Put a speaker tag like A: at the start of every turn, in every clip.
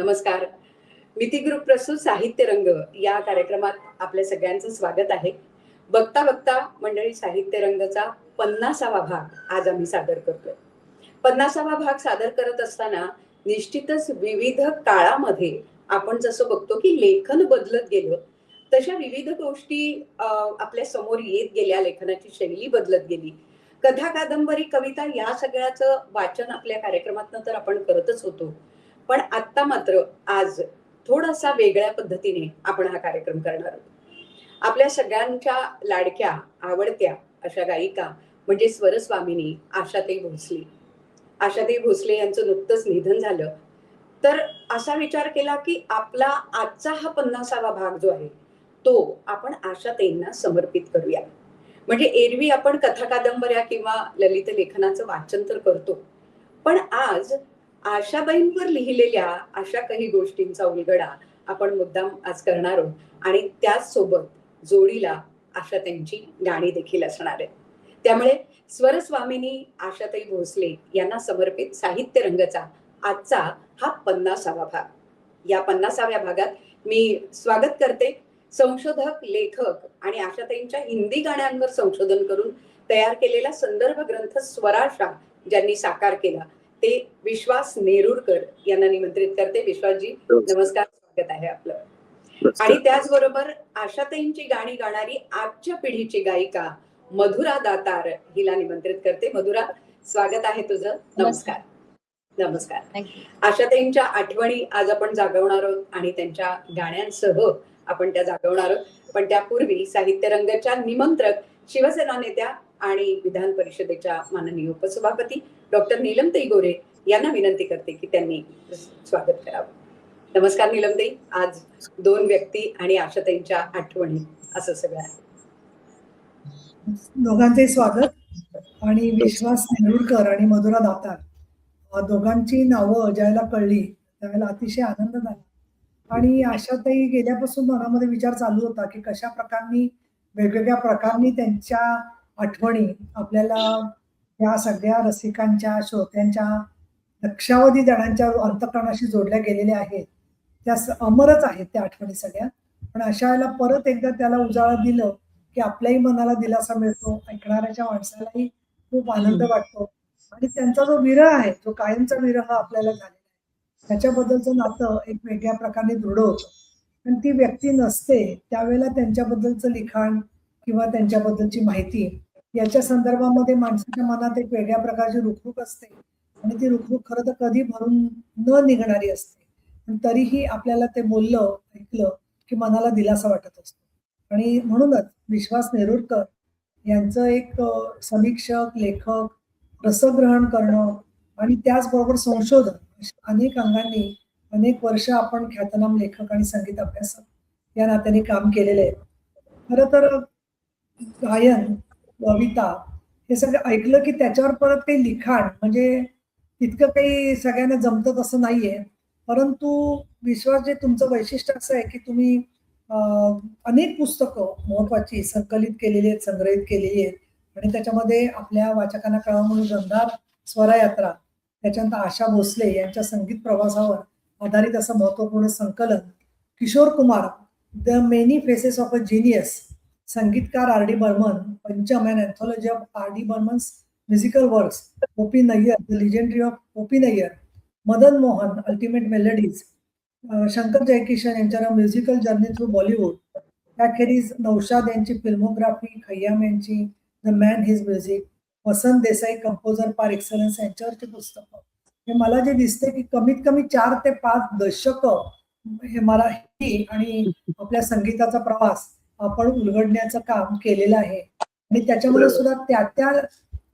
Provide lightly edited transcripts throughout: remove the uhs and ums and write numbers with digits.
A: नमस्कार. मिती ग्रुप प्रस्तुत साहित्य रंग या कार्यक्रमात आपल्या सगळ्यांचं स्वागत आहे. बघता बघता मंडळी साहित्य रंगचा 50वा भाग आज आम्ही सादर करतोय. 50वा भाग सादर करत असताना निश्चितच विविध काळामध्ये आपण जसं बघतो की लेखन बदलत गेलं, तशा विविध गोष्टी आपल्या समोर येत गेल्या, लेखनाची शैली बदलत गेली. कथा, कादंबरी, कविता या सगळ्याचं वाचन आपल्या कार्यक्रमातनं तर आपण करतच होतो. पण आत्ता मात्र आज थोडासा वेगळ्या पद्धतीने आपण हा कार्यक्रम करणार आहोत. आपल्या सगळ्यांच्या लाडक्या, आवडत्या अशा गायिका म्हणजे स्वरस्वामिनी आशाताई भोसले. आशाताई भोसले यांचं नुकतंच निधन झालं. तर असा विचार केला की आपला आजचा हा 50वा भाग जो आहे तो आपण आशाताईंना समर्पित करूया. म्हणजे एरवी आपण कथा, कादंबऱ्या किंवा ललित लेखनाचं वाचन तर करतो, पण आज आशाबाईंवर लिहिलेल्या अशा काही गोष्टींचा उलगडा आपण मुद्दाम आज करणार आहोत आणि त्याच सोबत जोडीला आशाताईंची गाणी देखील असणार आहेत. त्यामुळे स्वरस्वामिनी आशाताई भोसले यांना समर्पित साहित्य रंगचा आजचा हा 50वा भाग. या 50व्या भागात मी स्वागत करते संशोधक, लेखक आणि आशाताईंच्या हिंदी गाण्यांवर संशोधन करून तयार केलेला संदर्भ ग्रंथ स्वराशा ज्यांनी साकार केला ते विश्वास नेरुरकर यांना निमंत्रित करते. विश्वासजी नमस्कार, स्वागत आहे आपलं. आणि त्याचबरोबर आशाताईंची गाणी गाणारी आजच्या पिढीची गायिका मधुरा दातार हिला निमंत्रित करते. मधुरा, स्वागत आहे तुझं. नमस्कार. नमस्कार. आशाताईंच्या आठवणी आज आपण जागवणार आहोत आणि त्यांच्या गाण्यांसह आपण त्या जागवणार आहोत. पण त्यापूर्वी साहित्य रंगाच्या निमंत्रक शिवसेना नेत्या आणि विधान परिषदेच्या माननीय उपसभापती डॉक्टर नीलमताई गोरे यांना विनंती करते की त्यांनी स्वागत करावं. नमस्कार नीलमताई. आज दोन व्यक्ती आणि आशाताईंच्या आठवणी असं सगळं आहे.
B: दोघांचे स्वागत. आणि विश्वास नेरुरकर आणि मधुरा दातार दोघांची नावं ज्यावेळेला कळली त्यावेळेला अतिशय आनंद झाला. आणि आशाताई गेल्यापासून मनामध्ये विचार चालू होता की कशा प्रकारे वेगवेगळ्या प्रकारांनी त्यांच्या आठवणी आपल्याला या सगळ्या रसिकांच्या, श्रोत्यांच्या, लक्षावधी जणांच्या अंतःकरणाशी जोडल्या गेलेल्या आहेत. त्या अमरच आहेत त्या आठवणी सगळ्या. पण अशा वेळेला परत एकदा त्याला उजाळा दिलं की आपल्याही मनाला दिलासा मिळतो, ऐकणाऱ्याच्या माणसालाही खूप आनंद वाटतो. आणि त्यांचा जो विरह आहे, जो कायमचा विरह आपल्याला झालेला आहे, त्याच्याबद्दलचं नातं एक वेगळ्या प्रकारे दृढ होतं. पण ती व्यक्ती नसते त्यावेळेला त्यांच्याबद्दलचं लिखाण किंवा त्यांच्याबद्दलची माहिती याच्या संदर्भामध्ये माणसाच्या मनात एक वेगळ्या प्रकारची रुखरुख असते. आणि ती रुखरुख खरं तर कधी भरून न निघणारी असते. पण तरीही आपल्याला ते बोललं, ऐकलं की मनाला दिलासा वाटत असतो. आणि म्हणूनच विश्वास नेरुरकर यांचं एक समीक्षक, लेखक, रसग्रहण करणं आणि त्याचबरोबर संशोधन अनेक अंगांनी अनेक वर्ष आपण ख्यातनाम लेखक आणि संगीत अभ्यासक या नात्याने काम केलेले आहे. खरं तर गायन, कविता हे सगळं ऐकलं की त्याच्यावर परत काही लिखाण म्हणजे तितकं काही सगळ्यांना जमतं तसं नाहीये. परंतु विश्वास जे तुमचं वैशिष्ट्य असं आहे की तुम्ही अनेक पुस्तकं महत्वाची संकलित केलेली आहेत, संग्रहित केलेली आहेत. आणि त्याच्यामध्ये आपल्या वाचकांना कळावं म्हणून गंधार स्वरयात्रा, त्याच्यानंतर आशा भोसले यांच्या संगीत प्रवासावर आधारित असं महत्वपूर्ण संकलन, Kishore Kumar the many faces of a genius, संगीतकार R D Burman, Pancham and anthology of R D Burman's musical works, O P Nayyar the legendary of O P Nayyar, Madan Mohan ultimate melodies, Shankar Jaikishan यांच्या म्युझिकल जर्नी थ्रू बॉलिवूड, त्याखेरीज नौशाद यांची फिल्मोग्राफी, खय्याम यांची the man his music, Vasant Desai composer par excellence यांच्यावरची पुस्तकं. हे मला जे दिसते की कमीत कमी 4 ते 5 दशकं हे मराठी आणि आपल्या संगीताचा प्रवास आपण उलगडण्याचं काम केलेलं आहे. आणि त्याच्यामध्ये सुद्धा त्या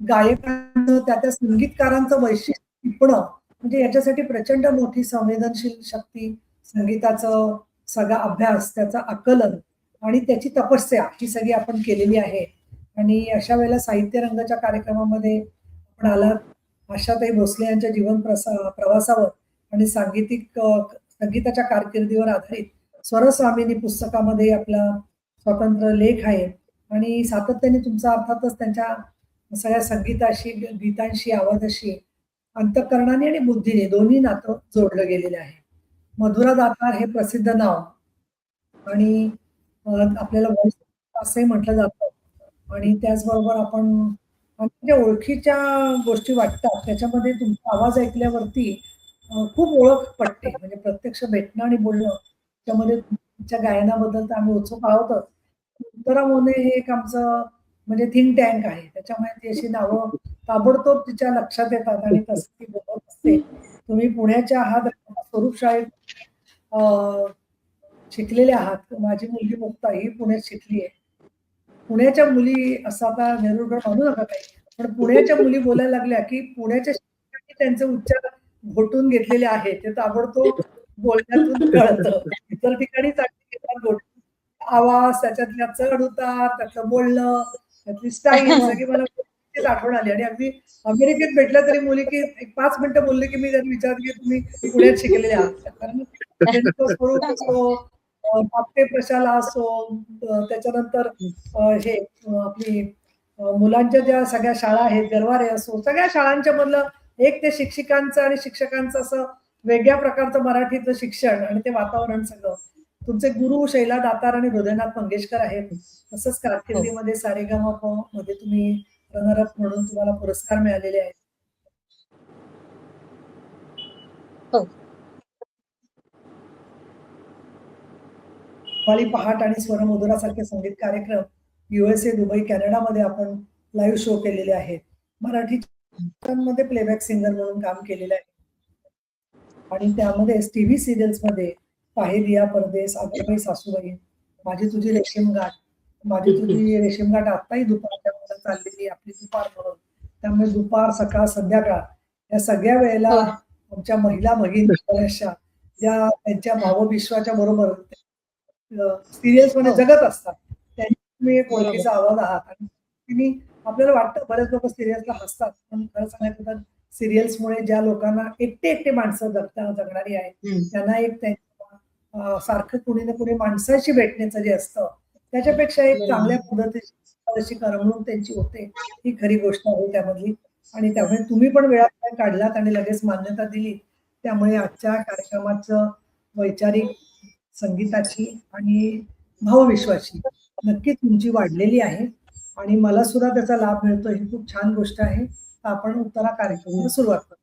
B: गायकांचं, त्या संगीतकारांचं वैशिष्ट्य टिपणं म्हणजे याच्यासाठी प्रचंड मोठी संवेदनशील शक्ती, संगीताचं सगळा अभ्यास, त्याचं आकलन आणि त्याची तपस्या ही सगळी आपण केलेली आहे. आणि अशा वेळेला साहित्य रंगाच्या कार्यक्रमामध्ये आपण आलात. आशाताई भोसले यांच्या जीवन प्रवासावर आणि संगीताच्या कारकिर्दीवर आधारित स्वरस्वामिनी पुस्तकामध्ये आपला स्वतंत्र लेख आहे. आणि सातत्याने तुमचा अर्थातच त्यांच्या सगळ्या संगीताशी, गीतांशी, आवाजाशी अंतःकरणाने आणि बुद्धीने दोन्ही नातं जोडलं गेलेलं आहे. मधुरा दातार हे प्रसिद्ध नाव आणि आपल्याला व्हॉइस असंही म्हटलं जातं आणि त्याचबरोबर आपण ज्या ओळखीच्या गोष्टी वाटतात त्याच्यामध्ये तुमचा आवाज ऐकल्यावरती खूप ओळख पटते. म्हणजे प्रत्यक्ष भेटणं आणि बोलणं त्याच्यामध्ये तुमच्या गायनाबद्दल तर आम्ही उत्सुक आहोतच. उत्तरा मोने हे एक आमचं म्हणजे थिंक टँक आहे. त्याच्यामुळे ती अशी नावं ताबडतोब तिच्या लक्षात येतात आणि तसं ती बोलत असते. तुम्ही पुण्याच्या आहात, स्वरूप शाळेत अ, शिकलेले आहात. माझी मुलगी मुक्ता ही पुण्यात शिकली आहे. पुण्याच्या मुली असं आता नेरुरकर म्हणू नका काही. पण पुण्याच्या मुली बोलायला लागल्या, की पुण्याच्या शिक्षकांनी त्यांचे उच्चार घोटून घेतलेले आहेत. ते ताबडतोब बोलण्यातून कळतं. इतर ठिकाणी चांगली घेतात घोटून. आवाज, त्याच्यातल्या चढ-उतार, त्यातलं बोलणं, त्यातली स्टाईल सगळी मला तेच आठवण आली आणि अगदी अमेरिकेत भेटल्या तरी मुली, की एक 5 मिनिटं बोलले, की मी त्यांना विचारते, की तुम्ही पुण्यात शिकलेले आहात का? कारण त्यांचं स्वरूप असो, आपटे प्रशाला असो, त्याच्यानंतर हे आपली मुलांच्या ज्या सगळ्या शाळा आहेत, गरवारे असो, सगळ्या शाळांच्या मधलं एक ते शिक्षिकांचं आणि शिक्षकांचं असं वेगळ्या प्रकारचं मराठीतलं शिक्षण आणि ते वातावरण सगळं. तुमचे गुरु शैला दातार आणि हृदयनाथ मंगेशकर आहेत. तसंच
C: हो,
B: कारकिर्दीमध्ये सारेगमप मध्ये तुम्ही रनर अप म्हणून तुम्हाला पुरस्कार मिळालेले आहेत.
C: हो.
B: दिवाळी पहाट आणि स्वरमधुरासारखे संगीत कार्यक्रम USA, दुबई, कॅनडामध्ये आपण लाईव्ह शो केलेले आहेत. मराठी चित्रपटांमध्ये प्लेबॅक सिंगर म्हणून काम केलेलं आहे. आणि त्यामध्येच टीव्ही सीरियल्समध्ये पाहिरिया, परदेस, अगोबाई सासूबाई, माझी तुझी रेशीमगाठ, माझी तुझी रेशीमगाठ आत्ताही दुपारच्या वेळेला चाललेली आहे आपली दुपार म्हणून. त्यामुळे दुपार, सकाळ, संध्याकाळ या सगळ्या वेळेला
C: हो.
B: आमच्या महिला भगिनी बऱ्याचशा ज्या त्यांच्या भावविश्वाच्या बरोबर सीरियल्समध्ये
C: हो,
B: जगत असतात. त्यांनी तुम्ही एक
C: बरोबर.
B: ओळखीचा आवाज आहात आणि तुम्ही आपल्याला वाटतं बरेच लोकं सीरियल्सला हसतात. पण खरं सांगायचं तर सीरियल्समुळे ज्या लोकांना एकटे-एकटे माणसं जगणारी आहेत,
C: हं.
B: त्यांना एक त्यांच्या सारखं कुणी ना कुणी माणसाशी भेटण्याचं जे असतं, त्याच्यापेक्षा एक
C: बरोबर.
B: चांगल्या पद्धतीची अशी करमणूक त्यांची होते. ही खरी गोष्ट आहे त्यामधली आणि
C: हो,
B: त्यामुळे तुम्ही पण वेळात काढलात आणि लगेच मान्यता दिली. त्यामुळे आजच्या कार्यक्रमाचं वैचारिक, संगीताची आणि भावविश्वाची नक्कीच उंची वाढलेली आहे आणि मला सुद्धा त्याचा लाभ मिळतोय ही खूप छान गोष्ट आहे. तर आपण उत्तरा कार्यक्रमाला सुरुवात करू.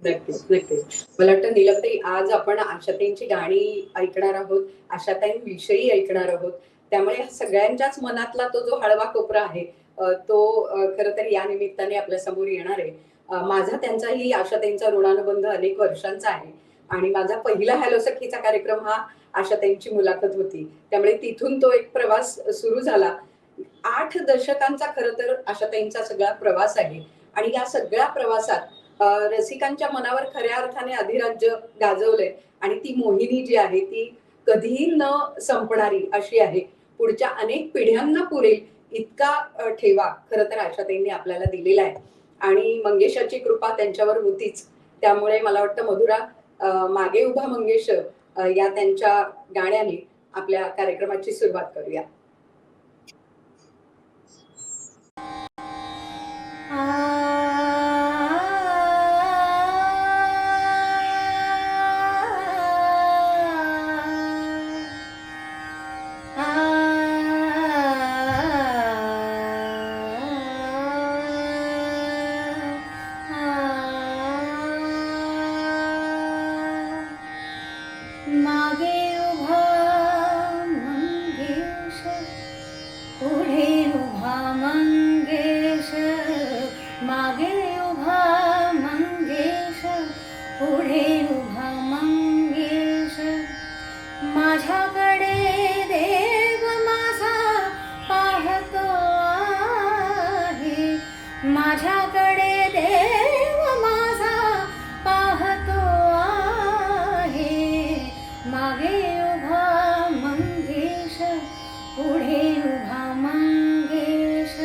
A: नक्कीच, नक्कीच. मला वाटतं नीलमताई आज आपण आशाताईंची गाणी ऐकणार आहोत, आशाताईंविषयी ऐकणार आहोत. त्यामुळे सगळ्यांच्याच मनातला तो जो हळवा कोपरा आहे तो खरं तर या निमित्ताने आपल्यासमोर येणार आहे. माझा त्यांचाही आशाताईंचा ऋणानुबंध अनेक वर्षांचा आहे आणि माझा पहिला हॅलो सखीचा कार्यक्रम हा आशाताईंची मुलाखत होती. त्यामुळे तिथून तो एक प्रवास सुरू झाला. 8 दशकांचा खरं तर आशाताईंचा सगळा प्रवास आहे आणि या सगळ्या प्रवासात रसिकांच्या मनावर खऱ्या अर्थाने अधिराज्य गाजवलंय आणि ती मोहिनी जी आहे ती कधीही न संपणारी अशी आहे. पुढच्या अनेक पिढ्यांना पुरेल इतका ठेवा खरं तर आशाताईंनी आपल्याला दिलेला आहे आणि मंगेशाची कृपा त्यांच्यावर होतीच. त्यामुळे मला वाटतं मधुरा मागे उभा मंगेश या त्यांच्या गाण्याने आपल्या कार्यक्रमाची सुरुवात करूया.
D: मागे उभा मंगेश, पुढे उभा मंगेश, मागे उभा मंगेश, पुढे उभा मंगेश. माझ्याकडे देव माझा पाहतो आहे, माझ्याकडे देव माझा पाहतो आहे. मागे उभा मंगेश, पुढे उभा मंगेश.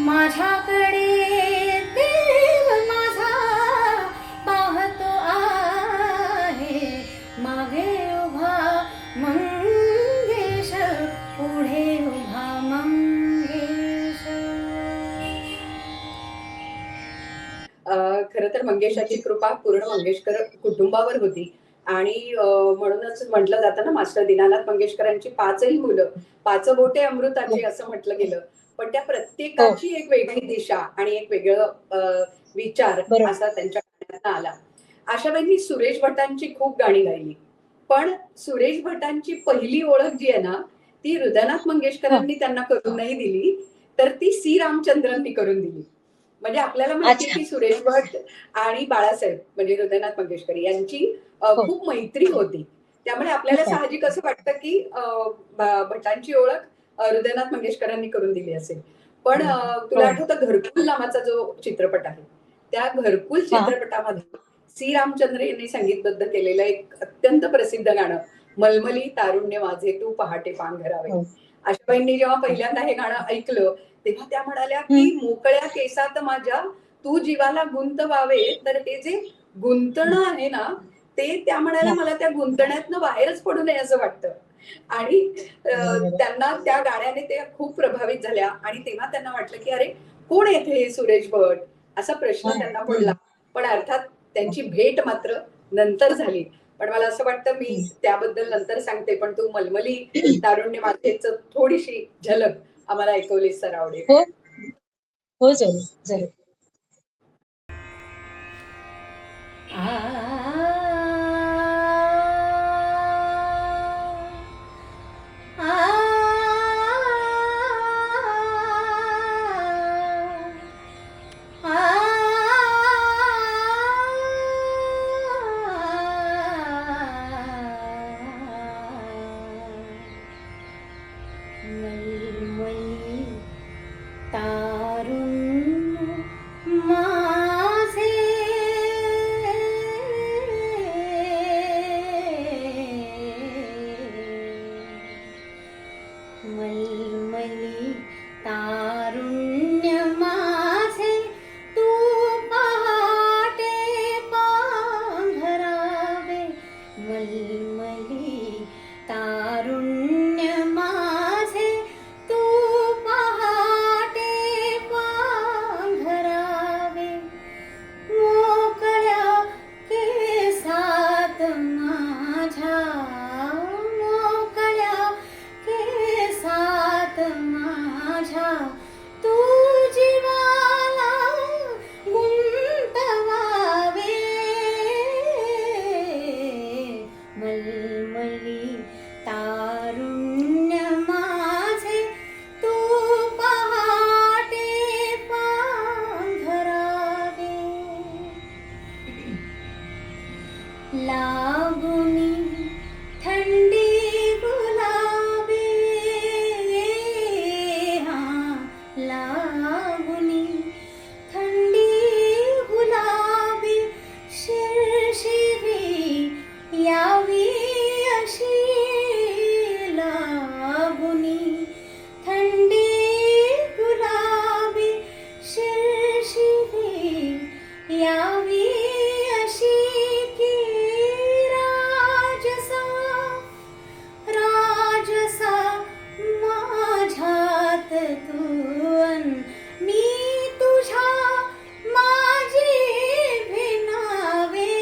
D: माझ्याकडे देव माझा पाहतो आहे. मागे उभा मंगेश, पुढे उभा मंगेश.
A: खरं तर मंगेशाची कृपा पूर्ण मंगेशकर कुटुंबावर होती आणि म्हणूनच म्हटलं जातं ना, मास्टर दीनानाथ मंगेशकरांची 5ही मुलं 5 बोटे अमृताची असं म्हटलं गेलं. पण त्या प्रत्येकाची एक वेगळी दिशा आणि एक वेगळं विचार
C: बरोबर.
A: असा त्यांच्या गाण्यातनं आला. आशाबाई, मी सुरेश भटांची खूप गाणी गायली, पण सुरेश भटांची पहिली ओळख जी आहे ना, ती हृदयनाथ मंगेशकरांनी त्यांना करून नाही दिली, तर ती सी रामचंद्रांनी करून दिली. म्हणजे आपल्याला माहिती आहे
C: अच्छा.
A: की सुरेश भट आणि बाळासाहेब म्हणजे हृदयनाथ मंगेशकर यांची
C: हो.
A: खूप मैत्री होती. त्यामुळे आपल्याला
C: खूप आहे.
A: साहजिक असं वाटतं की भटांची ओळख हृदयनाथ मंगेशकरांनी करून दिली असेल. पण तुला
C: हो.
A: आठवतं घरकुल नावाचा जो चित्रपट आहे, त्या घरकुल
C: हा.
A: चित्रपटामध्ये सी रामचंद्र यांनी संगीतबद्ध केलेलं एक अत्यंत प्रसिद्ध गाणं, मलमली तारुण्य माझे तू पहाटे पांघरावे.
C: हो.
A: आशाबाईंनी जेव्हा पहिल्यांदा हे गाणं ऐकलं, तेव्हा त्या म्हणाल्या की
C: हम्म.
A: मोकळ्या केसात माझ्या तू जीवाला गुंतवावे. तर ते जे गुंतणं आहे ना, ते त्या म्हणाल्या
C: हा.
A: मला त्या गुंतण्यातनं बाहेरच पडू नये असं वाटतं. आणि
C: बरोबर.
A: त्यांना त्या गाण्याने ते खूप प्रभावित झाल्या आणि तेव्हा त्यांना वाटलं की अरे कोण येथे हे सुरेश भट, असा प्रश्न त्यांना पडला. पण अर्थात त्यांची भेट मात्र नंतर झाली. पण मला असं वाटतं मी त्याबद्दल नंतर सांगते, पण तू मलमली तारुण्य माझेच थोडीशी झलक आम्हाला ऐकवलीस तर आवडेल.
C: हो हो, जरूर जरूर.
D: मलमली तारुण्य माझे मलमली तारुण्य माझे तू पहाटे पांघरावे मलमली तारुण्य माझे तू पहाटे पांघरावे मोकळ्या केसात माझ्या मोकळ्या केसात माझ्या तू जीवाला गुंतवावे मलमली तारुण्य माझे तू पहाटे पांघरावे लागुनी थंडी गुलाबी हा लागुनी थंडी गुलाबी शिरशिरी यावी अशी लागुनी थंडी गुलाबी शिरशिरी यावी अशी की राजसा राजसा माझ्यात तू अन मी तुझ्या माझी भिनावे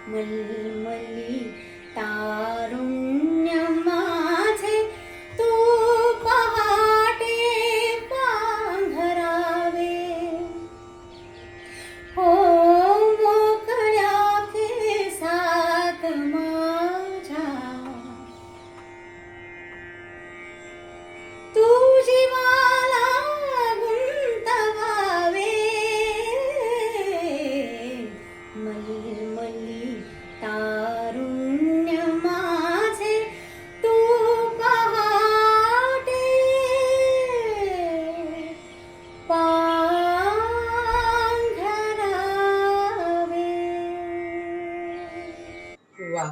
D: मलमली तारुण्य माझे तू पहाटे पांघरावे हो मोकळ्या केसात माझ्या तू जीवाला गुंतवावे मलमली तारुण्य माझे तू पहाटे पांघरावे.
A: वा,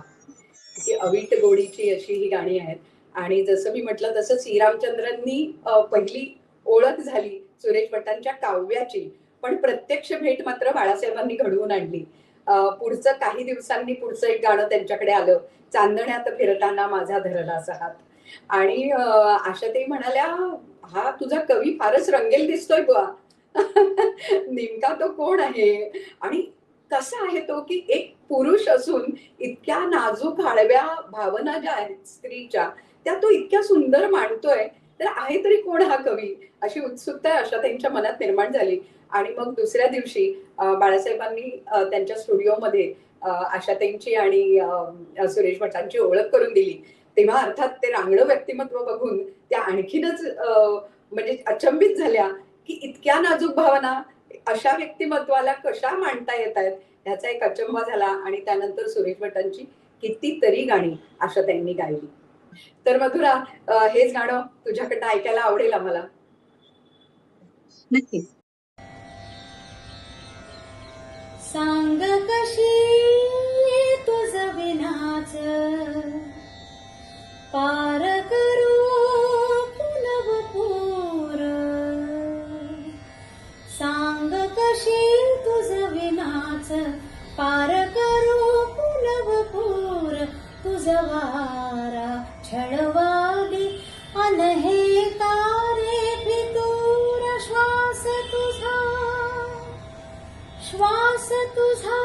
A: किती अवीट गोडीची अशी ही गाणी आहेत. आणि जसं मी म्हटलं तसं श्रीरामचंद्रांनी पहिली ओळख झाली सुरेश भटांच्या काव्याची, पण प्रत्यक्ष भेट मात्र बाळासाहेबांनी घडवून आणली. पुढचं काही दिवसांनी पुढचं एक गाणं त्यांच्याकडे आलं, चांदण्यात फिरताना माझा धरलासा हात. आणि आशाताई म्हणाल्या हा तुझा कवी फारच रंगेल दिसतोय बुवा. नेमका तो कोण आहे. आणि कसा आहे तो की एक पुरुष असून इतक्या नाजूक हळव्या भावना ज्या आहेत स्त्रीच्या त्या तो इतक्या सुंदर मांडतोय, तर आहे तरी कोण हा कवी, अशी उत्सुकता अशा त्यांच्या मनात निर्माण झाली. आणि मग दुसऱ्या दिवशी बाळासाहेबांनी त्यांच्या स्टुडिओमध्ये आशाताईंची आणि सुरेश भटांची ओळख करून दिली. तेव्हा अर्थात ते रांगडं व्यक्तिमत्व बघून त्या आणखीनच म्हणजे अचंबित झाल्या की इतक्या नाजूक भावना अशा व्यक्तिमत्वाला कशा मांडता येत आहेत ह्याचा एक अचंबा झाला. आणि त्यानंतर सुरेश भटांची कितीतरी गाणी आशाताईंनी गायली. तर मधुरा, हेच गाणं तुझ्याकडनं ऐकायला आवडेल आम्हाला.
C: नक्कीच.
D: सांग कशी तुझ विनाच पार करू पुनवपूर. सांग कशी तुझ विनाच पार करू पुनवपूर. तुझ वारा छळवाली अनहे तारे फितूर. श्वास तुझा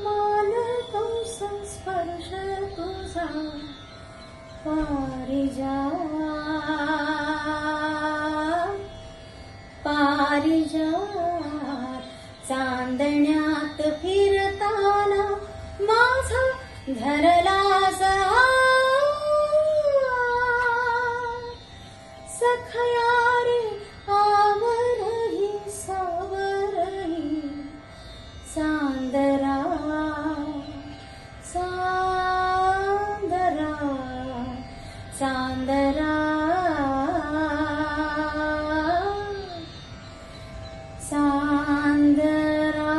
D: मान कंस स्पर्श तुझा पारिजात चांदण्यात फिरताना माझा धरला सखया रे आवरही सावरही चांदरा चांदरा चांदरा चांदरा.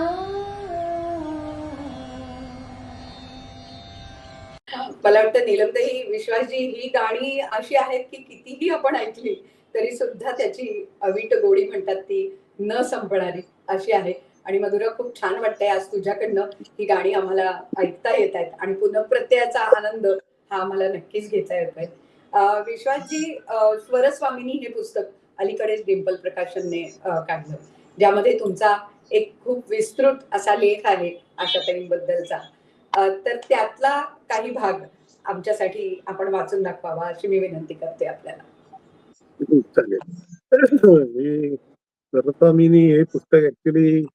A: मला वाटतं नीलमताई, विश्वासजी, ही गाणी अशी आहेत की कितीही आपण ऐकली तरी सुद्धा त्याची अवीट गोडी म्हणतात ती न संपणारी अशी आहे. आणि मधुरा, खूप छान वाटतंय आज तुझ्याकडनं ही गाणी आम्हाला ऐकता येत आहेत आणि पुनःप्रत्ययाचा आनंद हा आम्हाला नक्कीच घेता येत आहे. विश्वासजी, स्वरस्वामिनी हे पुस्तक अलीकडेच डिंपल प्रकाशनने काढलं, ज्यामध्ये तुमचा एक खूप विस्तृत असा लेख आहे आशाताईंबद्दलचा. तर त्यातला काही भाग आमच्यासाठी आपण वाचून दाखवावा अशी मी विनंती करते आपल्याला.
E: चालेल. स्वरस्वामिनी हे पुस्तक ऍक्च्युली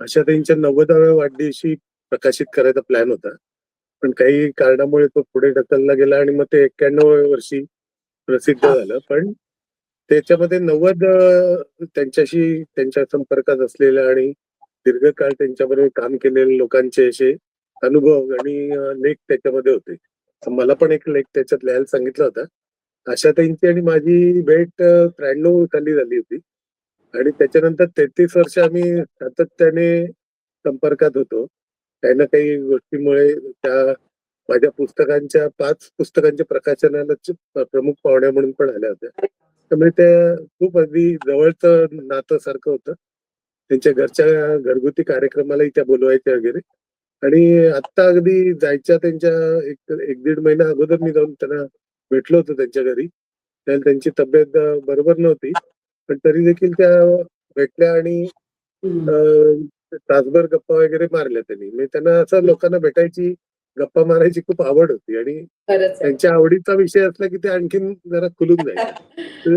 E: आशाताईंच्या 90व्या वाढदिवशी प्रकाशित करायचा प्लॅन होता, पण काही कारणामुळे तो पुढे ढकलला गेला आणि मग ते 91व्या वर्षी प्रसिद्ध झालं. पण त्याच्यामध्ये 90 त्यांच्याशी त्यांच्या संपर्कात असलेल्या आणि दीर्घकाळ त्यांच्याबरोबर काम केलेल्या लोकांचे असे अनुभव आणि लेख त्याच्यामध्ये होते. तर मला पण एक लेख त्याच्यात लिहायला सांगितला होता. आशाताईंची आणि माझी भेट 93 साली झाली होती आणि त्याच्यानंतर 33 वर्ष आम्ही सातत्याने संपर्कात होतो. काही ना काही गोष्टीमुळे त्या माझ्या पुस्तकांच्या 5 पुस्तकांच्या प्रकाशनाला प्रमुख पाहुण्या म्हणून पण आल्या होत्या. त्यामुळे त्या खूप अगदी जवळचं नातं सारखं होतं. त्यांच्या घरच्या घरगुती कार्यक्रमालाही त्या बोलवायच्या वगैरे. आणि आता अगदी जायच्या त्यांच्या एक दीड महिना अगोदर मी जाऊन त्यांना भेटलो होतो त्यांच्या घरी. त्यावेळेला त्यांची तब्येत बरोबर नव्हती, पण तरी देखील त्या भेटल्या आणि तासभर गप्पा वगैरे मारल्या त्यांनी. म्हणजे त्यांना असं लोकांना भेटायची, गप्पा मारायची खूप आवड होती आणि त्यांच्या आवडीचा विषय असला की ते आणखीन जरा खुलून जायचे.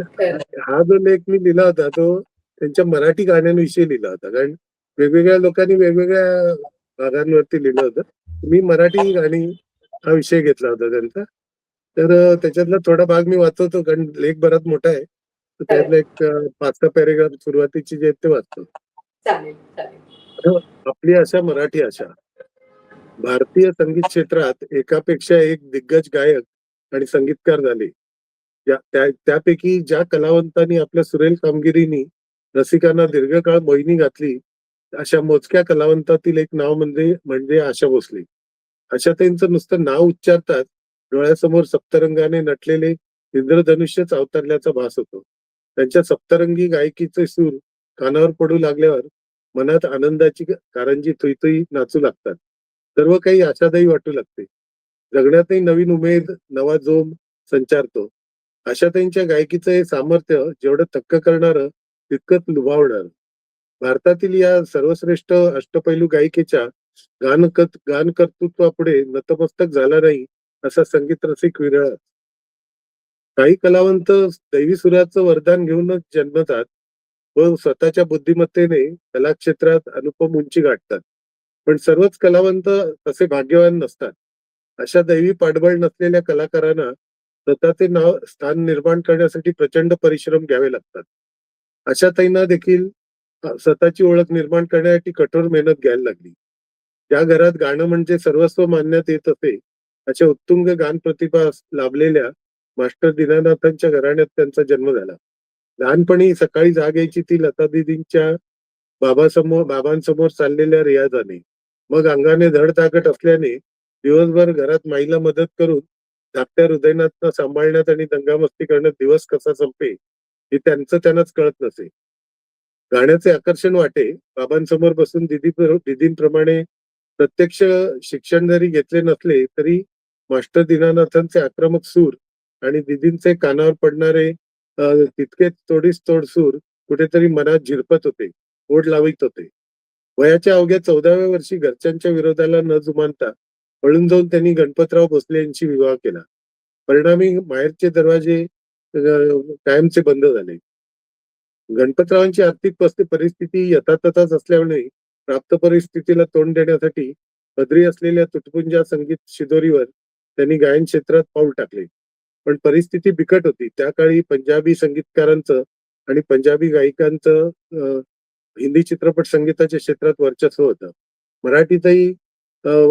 E: हा जो लेख मी लिहिला होता तो त्यांच्या मराठी गाण्यांविषयी लिहिला होता, कारण वेगवेगळ्या लोकांनी वेगवेगळ्या भागांवरती लिहिलं होतं. मी मराठी गाणी हा विषय घेतला होता त्यांचा. तर त्याच्यातला थोडा भाग मी वाचवतो, कारण लेख बराच मोठा आहे. तर त्यातलं एक 5-6 पॅरेग्राफ सुरुवातीचे जे आहेत ते वाचतो.
A: चालेल चालेल.
E: आपली आशा मराठी आशा. भारतीय संगीत क्षेत्रात एकापेक्षा एक दिग्गज गायक आणि संगीतकार झाले. त्यापैकी ज्या कलावंतांनी आपल्या सुरेल कामगिरीने रसिकांना दीर्घकाळ मोहिनी घातली, अशा मोजक्या कलावंतातील एक नाव म्हणजे आशा भोसले. आशाताईंचं नुसतं नाव उच्चारतात डोळ्यासमोर सप्तरंगाने नटलेले इंद्रधनुष्यच अवतरल्याचा भास होतो. त्यांच्या सप्तरंगी गायकीचे सूर कानावर पडू लागल्यावर मनात आनंदाची कारंजी थुई नाचू लागतात. सर्व काही आशादायी वाटू लागते. जगण्यातही नवीन उमेद, नवा जोम संचारतो. आशाताईंच्या गायकीचं हे सामर्थ्य जेवढं थक्क करणारं तितकंच लुभावणारं. भारतातील या सर्वश्रेष्ठ अष्टपैलू गायिकेच्या गान कर्तृत्वापुढे नतमस्तक झाला नाही असा संगीत रसिक विरळ. काही कलावंत दैवी सुराचं वरदान घेऊनच जन्मतात व स्वतःच्या बुद्धिमत्तेने कलाक्षेत्रात अनुपम उंची गाठतात. पण सर्वच कलावंत तसे भाग्यवान नसतात. अशा दैवी पाठबळ नसलेल्या कलाकारांना स्वतःचे नाव स्थान निर्माण करण्यासाठी प्रचंड परिश्रम घ्यावे लागतात. अशा ताईंना देखील स्वतःची ओळख निर्माण करण्यासाठी कठोर मेहनत घ्यायला लागली. ज्या घरात गाणं म्हणजे सर्वस्व मानण्यात येत असे अशा उत्तुंग गान प्रतिभा लाभलेल्या मास्टर दीनानाथांच्या घराण्यात त्यांचा जन्म झाला. लहानपणी सकाळी जाग यायची ती लता दीदींच्या बाबांसमोर चाललेल्या रियाजाने. मग अंगाने धडधाकट असल्याने दिवसभर घरात माईला मदत करून धाकट्या हृदयनाथना सांभाळण्यात आणि दंगामस्ती करण्यात दिवस कसा संपे हे त्यांनाच कळत नसे. गाण्याचे आकर्षण वाटे. बाबांसमोर बसून दीदींप्रमाणे प्रत्यक्ष शिक्षण जरी घेतले नसले तरी मास्टर दीनानाथांचे आक्रमक सूर आणि दीदींचे कानावर पडणारे तितकेच तोडीस तोड सूर कुठेतरी मनात झिरपत होते, ओढ लावित होते. वयाच्या अवघ्या 14व्या वर्षी घरच्यांच्या विरोधाला न जुमानता पळून जाऊन त्यांनी गणपतराव भोसले यांची विवाह केला. परिणामी माहेरचे दरवाजे कायमचे बंद झाले. गणपतरावांची आर्थिक परिस्थिती यथातथाच असल्यामुळे प्राप्त परिस्थितीला तोंड देण्यासाठी पदरी असलेल्या तुटपुंजा संगीत शिदोरीवर त्यांनी गायन क्षेत्रात पाऊल टाकले. पण परिस्थिती बिकट होती. त्या काळी पंजाबी संगीतकारांचं आणि पंजाबी गायिकांचं हिंदी चित्रपट संगीताच्या क्षेत्रात वर्चस्व होतं. मराठीतही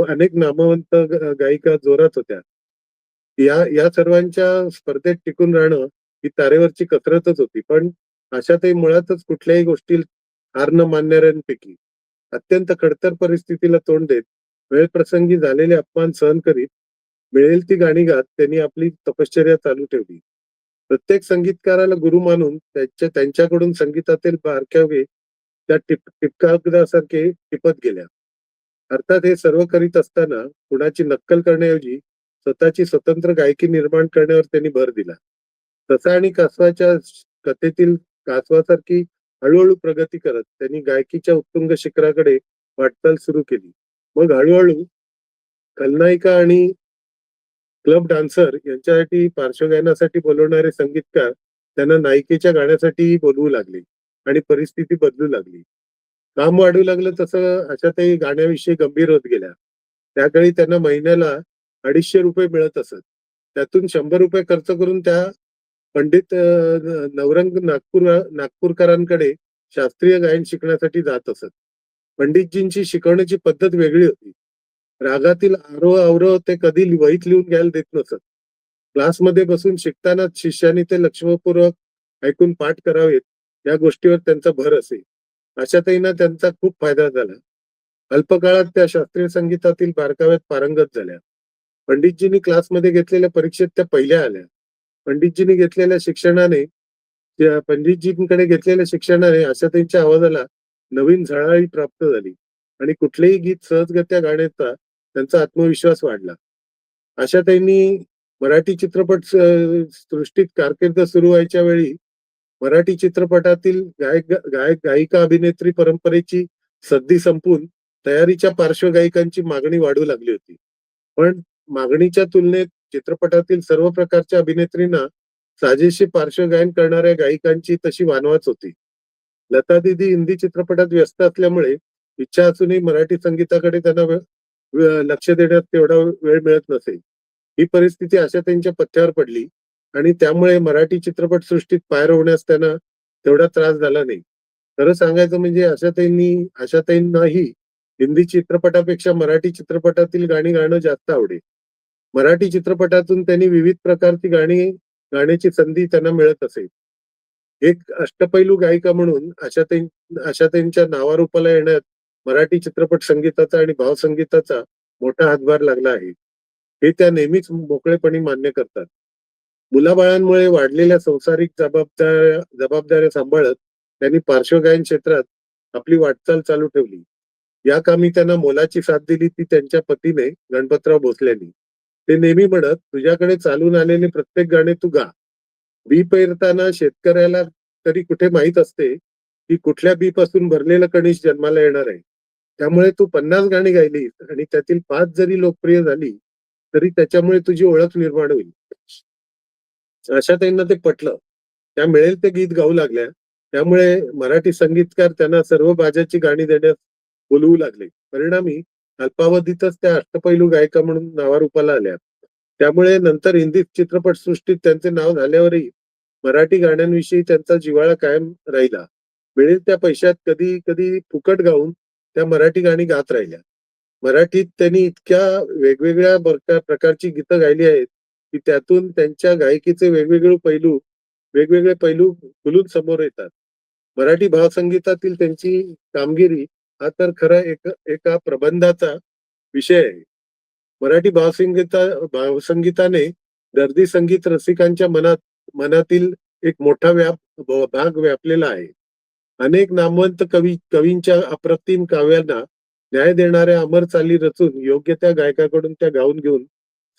E: अनेक नामवंत गायिका जोरात होत्या. या सर्वांच्या स्पर्धेत टिकून राहणं ही तारेवरची कसरतच होती. पण आशाताई मुळातच कुठल्याही गोष्टी हार न मानणाऱ्यांपैकी. अत्यंत खडतर परिस्थितीला तोंड देत वेळप्रसंगी झालेले अपमान सहन करीत मिळेल ती गाणी गात त्यांनी आपली तपश्चर्या चालू ठेवली. प्रत्येक संगीतकाराला गुरु मानून त्यांच्याकडून संगीतातील बारकावे त्या टिपकागदासारखे टिपत गेल्या. अर्थात हे सर्व करीत असताना कुणाची नक्कल करण्याऐवजी स्वतःची स्वतंत्र गायकी निर्माण करण्यावर त्यांनी भर दिला. तसा आणि कासवाच्या कथेतील कासवासारखी हळूहळू प्रगती करत त्यांनी गायकीच्या उत्तुंग शिखराकडे वाटचाल सुरू केली. मग हळूहळू खलनायिका आणि क्लब डान्सर यांच्यासाठी पार्श्वगायनासाठी बोलवणारे संगीतकार त्यांना नायिकेच्या गाण्यासाठी बोलवू लागले आणि परिस्थिती बदलू लागली. काम वाढू लागलं तसं आशाताई गाण्याविषयी गंभीर होत गेल्या. त्याकाळी त्यांना महिन्याला 250 रुपये मिळत असत. त्यातून 100 रुपये खर्च करून त्या पंडित नवरंग नागपूरकरांकडे शास्त्रीय गायन शिकण्यासाठी जात असत. पंडितजींची शिकवण्याची पद्धत वेगळी होती. रागातील आरोह अवरोह ते कधी वहीत लिहून घ्यायला देत नसत. क्लासमध्ये बसून शिकताना शिष्याने ते लक्षपूर्वक ऐकून पाठ करावेत या गोष्टीवर त्यांचा भर असे. आशाताईंना त्यांचा खूप फायदा झाला. अल्पकाळात त्या शास्त्रीय संगीतातील बारकाव्यात पारंगत झाल्या. पंडितजींनी क्लासमध्ये घेतलेल्या परीक्षेत त्या पहिल्या आल्या. पंडितजींकडे घेतलेल्या शिक्षणाने आशाताईंच्या आवाजाला नवीन झळाळी प्राप्त झाली आणि कुठलेही गीत सहजगत्या गाण्याचा त्यांचा आत्मविश्वास वाढला. आशाताईंनी मराठी चित्रपट सृष्टीत कारकीर्द सुरू व्हायच्या वेळी मराठी चित्रपटातील गायिका अभिनेत्री परंपरेची सद्दी संपून तयारीच्या पार्श्वगायिकांची मागणी वाढू लागली होती. पण मागणीच्या तुलनेत चित्रपटातील सर्व प्रकारच्या अभिनेत्रींना साजेशी पार्श्वगायन करणाऱ्या गायिकांची तशी वानवाच होती. लता दीदी हिंदी चित्रपटात व्यस्त असल्यामुळे इच्छा असूनही मराठी संगीताकडे त्यांना लक्ष देण्यात तेवढा वेळ मिळत नसे. ही परिस्थिती आशाताईंच्या पथ्यावर पडली आणि त्यामुळे मराठी चित्रपट सृष्टीत पाय रोवण्यास त्यांना तेवढा त्रास झाला नाही. खरं सांगायचं म्हणजे आशाताईंनाही हिंदी चित्रपटापेक्षा मराठी चित्रपटातील गाणी गाणं जास्त आवडे. मराठी चित्रपटातून त्यांनी विविध प्रकारची गाणी गाण्याची संधी त्यांना मिळत असे. एक अष्टपैलू गायिका म्हणून आशाताईंच्या नावारूपाला येण्यात मराठी चित्रपट संगीताचा आणि भावसंगीताचा मोठा हातभार लागला आहे, हे त्या नेहमीच मोकळेपणी मान्य करतात. मुलाबाळांमुळे वाढलेल्या संसारिक जबाबदाऱ्या सांभाळत त्यांनी पार्श्वगायन क्षेत्रात आपली वाटचाल चालू ठेवली. या कामी त्यांना मोलाची साथ दिली ती त्यांच्या पतीने गणपतराव भोसलेंनी. ते नेहमी म्हणत, तुझ्याकडे चालून आलेले प्रत्येक गाणे तू गा. बी पेरताना शेतकऱ्याला तरी कुठे माहित असते की कुठल्या बी पासून भरलेलं कणीस जन्माला येणार आहे. त्यामुळे तू 50 गाणी गायली आणि त्यातील 5 जरी लोकप्रिय झाली तरी त्याच्यामुळे तुझी ओळख निर्माण होईल. आशाताईंना ते पटलं. त्या मिळेल ते गीत गाऊ लागल्या. त्यामुळे मराठी संगीतकार त्यांना सर्व बाजाची गाणी देण्यास बोलवू लागले. परिणामी अल्पावधीतच त्या अष्टपैलू गायिका म्हणून नावारूपाला आल्या. त्यामुळे नंतर हिंदी चित्रपटसृष्टीत त्यांचे नाव झाल्यावरही मराठी गाण्यांविषयी त्यांचा जिव्हाळा कायम राहिला. मिळेल त्या पैशात कधी कधी फुकट गाऊन त्या मराठी गाणी गात राहिल्या. मराठीत त्यांनी इतक्या वेगवेगळ्या प्रकारची गीतं गायली आहेत की त्यातून त्यांच्या गायकीचे वेगवेगळे पैलू खुलून समोर येतात. मराठी भावसंगीतातील त्यांची कामगिरी हा तर खरा एका प्रबंधाचा विषय आहे. मराठी भावसंगीताने दर्दी संगीत रसिकांच्या मनातील एक मोठा भाग व्यापलेला आहे. अनेक नामवंत कवींच्या अप्रतिम काव्यांना न्याय देणाऱ्या अमर चाली रचून योग्य त्या गायकाकडून त्या गाऊन घेऊन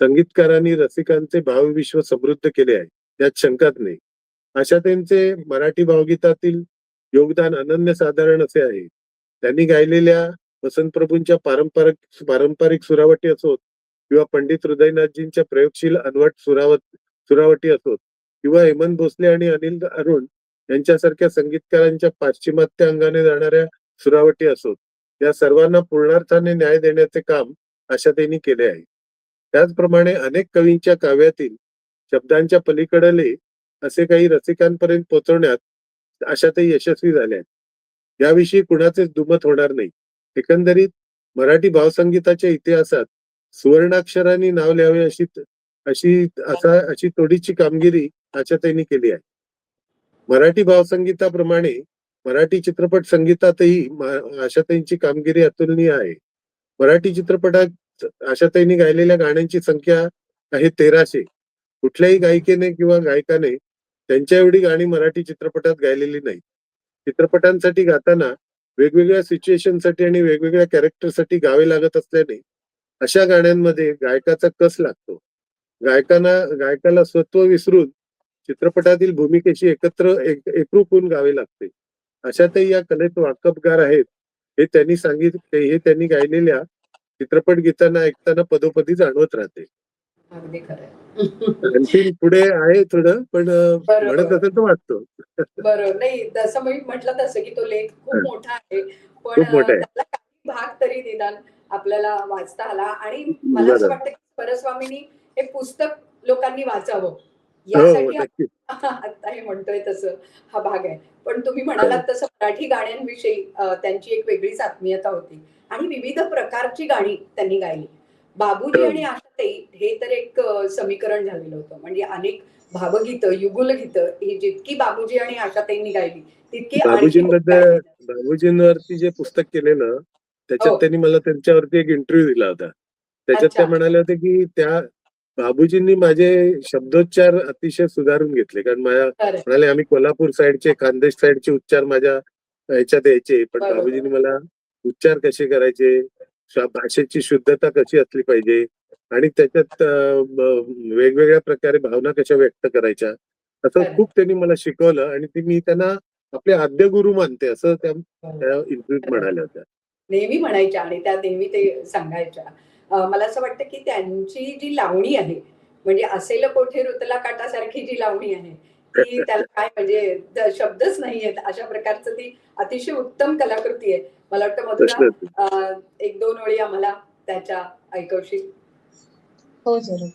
E: संगीतकारांनी रसिकांचे भावविश्व समृद्ध केले आहे, यात शंकाच नाही. अशा त्यांचे मराठी भावगीतातील योगदान अनन्यसाधारण असे आहे. त्यांनी गायलेल्या वसंतप्रभूंच्या पारंपरिक सुरावटी असोत किंवा पंडित हृदयनाथजींच्या प्रयोगशील अनवट सुरावटी असोत किंवा हेमंत भोसले आणि अनिल अरुण यांच्यासारख्या संगीतकारांच्या पाश्चिमात्य अंगाने जाणाऱ्या सुरावटी असोत, या सर्वांना पूर्णार्थाने न्याय देण्याचे काम आशाताईंनी केले आहे. त्याचप्रमाणे अनेक कवींच्या काव्यातील शब्दांच्या पलीकडले असे काही रसिकांपर्यंत पोहोचवण्यात आशाताई यशस्वी झाल्या आहेत. याविषयी कुणाचेच दुमत होणार नाही. एकंदरीत मराठी भावसंगीताच्या इतिहासात सुवर्णाक्षरांनी नाव लिहावे अशी तोडीची कामगिरी आशाताईंनी केली आहे. मराठी भावसंगीताप्रमाणे मराठी चित्रपट संगीतातही आशाताईंची कामगिरी अतुलनीय आहे. मराठी चित्रपटात आशाताईंनी गायलेल्या गाण्यांची संख्या आहे 1300. कुठल्याही गायिकेने किंवा गायकाने त्यांच्या एवढी गाणी मराठी चित्रपटात गायलेली नाही. चित्रपटांसाठी गाताना वेगवेगळ्या सिच्युएशनसाठी आणि वेगवेगळ्या कॅरेक्टरसाठी गावे लागत असल्याने अशा गाण्यांमध्ये गायकाचा कस लागतो. गायकाला स्वत्व विसरून चित्रपटातील भूमिकेशी एकरूप होऊन गावे लागते. आशाताई या कलेत वाकबगार आहेत हे त्यांनी गायलेल्या चित्रपट गीतांना ऐकताना पदोपदी जाणवत राहते.
A: अगदी खरं.
E: आणखी पुढे आहे थोडं, पण म्हणत असेल तर वाचतो.
A: बरोबर. नाही, तसं मी म्हटलं तसं की तो लेख खूप मोठा आहे, पण
E: खूप मोठा आहे.
A: त्यातला काही भाग तरी निदान आपल्याला वाचता आला. आणि मला असं वाटतं की परस्वामींनी हे पुस्तक लोकांनी वाचावं
E: हो,
A: यासाठी
E: नक्कीच.
A: आता हे म्हणतोय तसं हा भाग आहे. पण तुम्ही म्हणालात तसं मराठी गाण्यांविषयी त्यांची एक वेगळीच आत्मीयता होती आणि विविध प्रकारची गाणी त्यांनी गायली. बाबूजी आणि आशाताई हे तर एक समीकरण झालेलं होतं. म्हणजे अनेक भावगीतं, युगुलगीतं ही जितकी बाबूजी आणि आशाताईंनी गायली तितकी आणखी गायली.
E: बाबूजींवरती जे पुस्तक केलेलं त्याच्यात
A: हो.
E: त्यांनी मला त्यांच्यावरती एक इंटरव्ह्यू दिला होता. त्याच्यात
A: अच्छा.
E: त्या म्हणाल्या होत्या की त्या बाबूजींनी माझे शब्दोच्चार अतिशय सुधारून घेतले. कारण
A: खरं.
E: म्हणाले आम्ही कोल्हापूर साईडचे, खानदेश साईडचे उच्चार माझ्या ह्याच्यात यायचे, पण
A: बरोबर.
E: बाबूजींनी मला उच्चार कसे करायचे, भाषेची शुद्धता कशी असली पाहिजे आणि त्याच्यात वेगवेगळ्या प्रकारे भावना कशा व्यक्त करायच्या, असं
A: खरं.
E: खूप त्यांनी मला शिकवलं आणि मी त्यांना आपले आद्य गुरु मानते असं त्या इंटरव्ह्यूत म्हणाल्या होत्या.
A: नेहमी म्हणायच्या आणि त्या नेहमी ते सांगायच्या. मला असं वाटतं की त्यांची जी लावणी आहे, म्हणजे असेल कोठे रुतला काटासारखी जी लावणी आहे ती त्याला काय म्हणजे शब्दच नाहीयेत अशा प्रकारचं ती अतिशय उत्तम कलाकृती आहे. मला वाटतं मधुरा 1-2 ओळी आम्हाला त्याच्या ऐकवशील?
C: हो जरूर.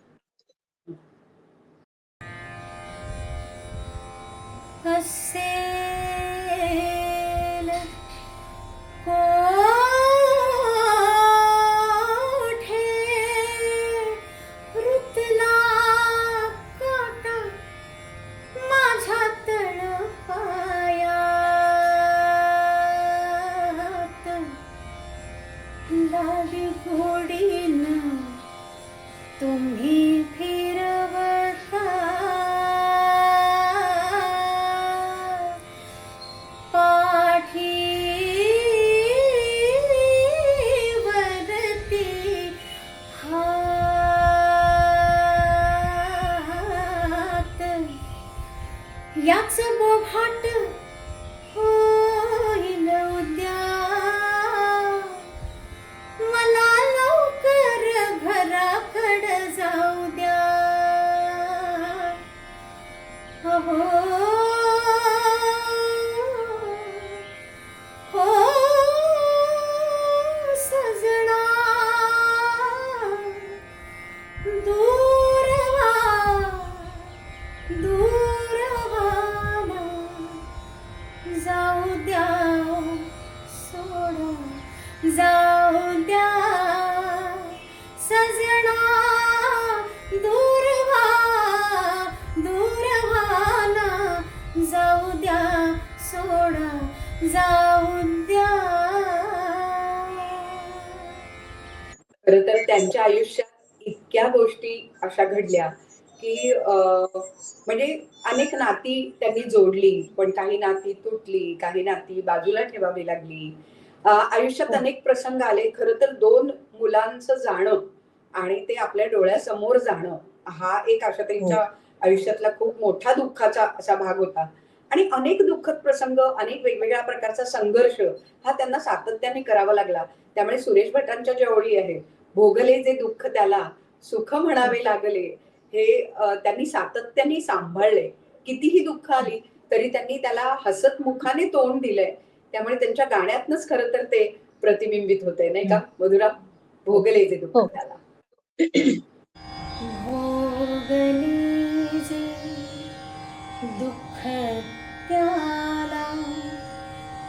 D: असेल कोठे रुतला काटा माझ्या तळपायात, लाली गोडीनं तुम्ही फिरवता पाठीवरती हात, याच बोभाट होईल उद्या जाऊ द्या.
A: खरं तर त्यांच्या आयुष्यात इतक्या गोष्टी अशा घडल्या की म्हणजे अनेक नाती त्यांनी जोडली, पण काही नाती तुटली, काही नाती बाजूला ठेवावी लागली. आयुष्यात
C: हो.
A: अनेक प्रसंग आले. खरं तर 2 मुलांचं जाणं आणि ते आपल्या डोळ्यासमोर जाणं, हा एक अशा
C: हो.
A: त्यांच्या आयुष्यातला खूप मोठा दुःखाचा असा भाग होता. आणि अनेक दुःखद प्रसंग, अनेक वेगवेगळ्या प्रकारचा संघर्ष हा त्यांना सातत्याने करावा लागला. त्यामुळे सुरेश भटांच्या ज्या ओळी आहेत, भोगले जे दुःख त्याला सुख म्हणावे लागले, हे त्यांनी सातत्याने सांभाळले. कितीही दुःख आली तरी त्यांनी त्याला हसत मुखाने तोंड दिलंय. त्यामुळे त्यांच्या गाण्यातनच खरं तर ते प्रतिबिंबित होते, नाही का मधुरा?
C: हो.
A: भोगले जे दुःख
C: हो.
A: त्याला.
D: भोगले जे दुःख त्याला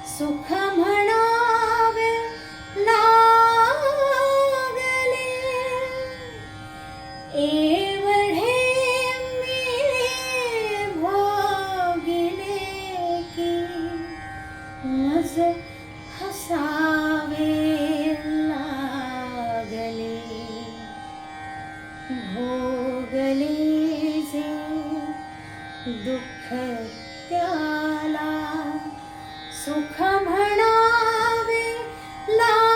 D: सुख म्हणावे लागले. एवढे मी भोगिले की मज हसावे लागले. भोगले जे दुःख त्याला सुख म्हणावे लागले.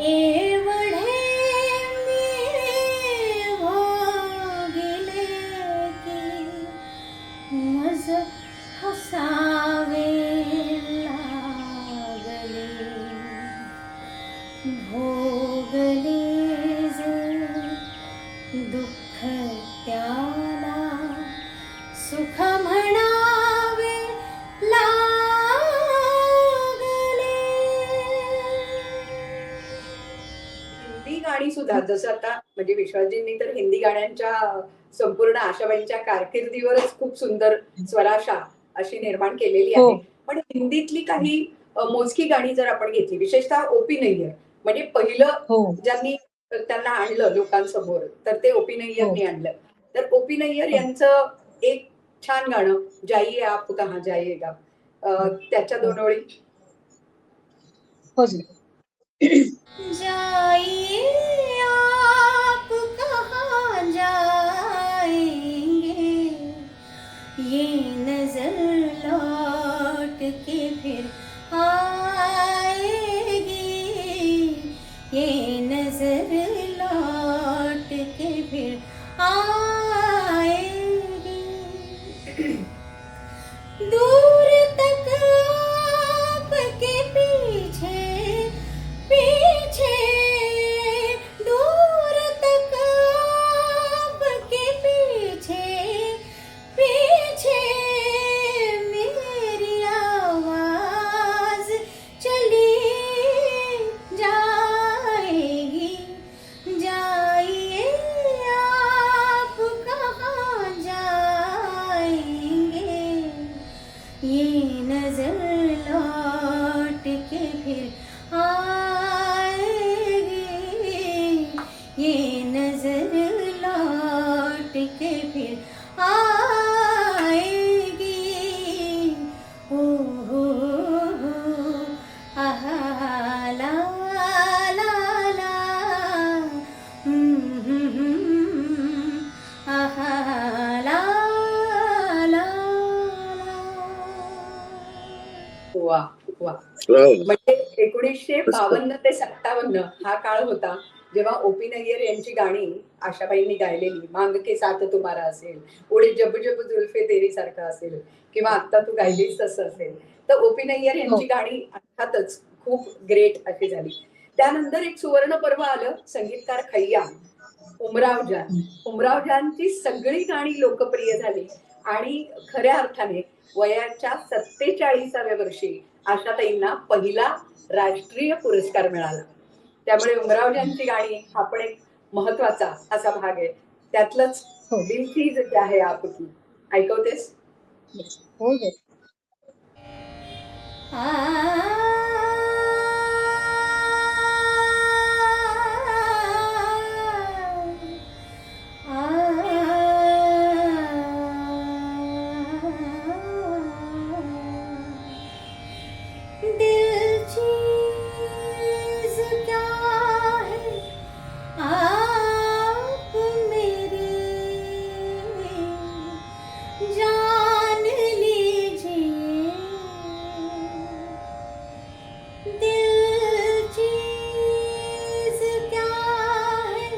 D: एवढे मी भोगिले की मज हसावे लागले. भोगले जे दुःख त्याला सुख म्हणावे लागले.
A: हिंदी गाणी सुद्धा जसं आता म्हणजे विश्वासजींनी तर हिंदी गाण्यांच्या संपूर्ण आशाबाईंच्या कारकिर्दीवरच खूप सुंदर स्वराशा अशी निर्माण केलेली
C: हो.
A: आहे. पण हिंदीतली काही मोजकी गाणी जर आपण घेतली, विशेषतः ओपी नय्यर म्हणजे पहिलं
C: हो.
A: ज्यांनी त्यांना आणलं लोकांसमोर, तर ते ओपी
C: हो.
A: नय्यरनी आणलं. तर ओपी नय्यर
C: हो.
A: यांचं एक छान गाणं, जाइये आप कहाँ जाइयेगा, त्याच्या 2 ओळी.
C: हो जी.
D: जाइए आप कहाँ जाएंगे, ये नजर लौट के फिर आएगी. ये नजर लौट के फिर आएगी. दूर तक आपके पीछे पीछे, दूर तक आपके पीछे पीछे मेरी आवाज चली जाएगी. जाइए आप कहाँ जाएंगे, ये नजर लौट के फिर आएगी. ये नजर लौट के फिर आएगी. ओ हो हो, आहा ला ला ला, आहा ला ला ला.
A: वा वा.
E: वाव.
A: म्हणजे 1952 ते 57 हा काळ होता जेव्हा ओपी नय्यर यांची गाणी आशाबाईंनी गायलेली, मांग के साथ तुम्हारा असेल, उडे जब जब जुल्फे तेरी सारखं असेल, किंवा आता तू गायलीस तसं असेल, तर ओपी नय्यर
C: हो.
A: यांची गाणी अर्थातच खूप ग्रेट अशी झाली. त्यानंतर एक सुवर्ण पर्व आलं, संगीतकार खय्याम, उमराव जान. उमराव जानची सगळी गाणी लोकप्रिय झाली आणि खऱ्या अर्थाने वयाच्या 47व्या वर्षी आशाताईंना पहिला राष्ट्रीय पुरस्कार मिळाला. त्यामुळे उमराव यांची गाणी हा पण एक महत्वाचा असा भाग आहे. त्यातलंच
C: हो.
A: दिल चीज क्या है आपकी, ऐकवतेस?
C: हो हो.
D: दिल चीज क्या है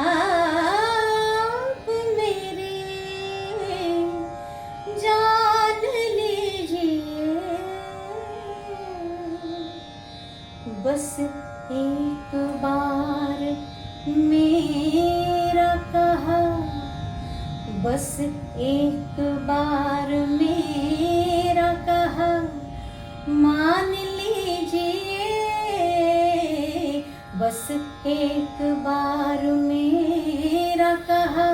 D: आप मेरे जान लीजिए, बस एक बार मेरा कहा, बस एक बार मेरा कहा मान लीजिए, बस एक बार मेरा कहा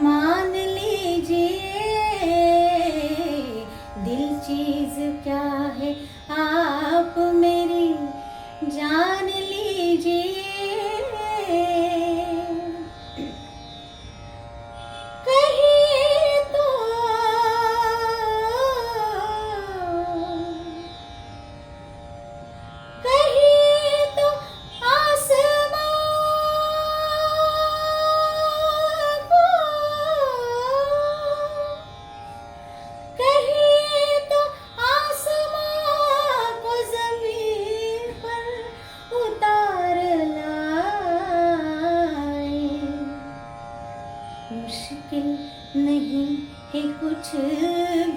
D: मान लीजिए, दिल चीज क्या है आप मेरी जान लीजिए, कहीं तो कहीं तो आसमां को, कहीं तो आसमां को ज़मीन पर उतार लाए, मुश्किल नहीं है कुछ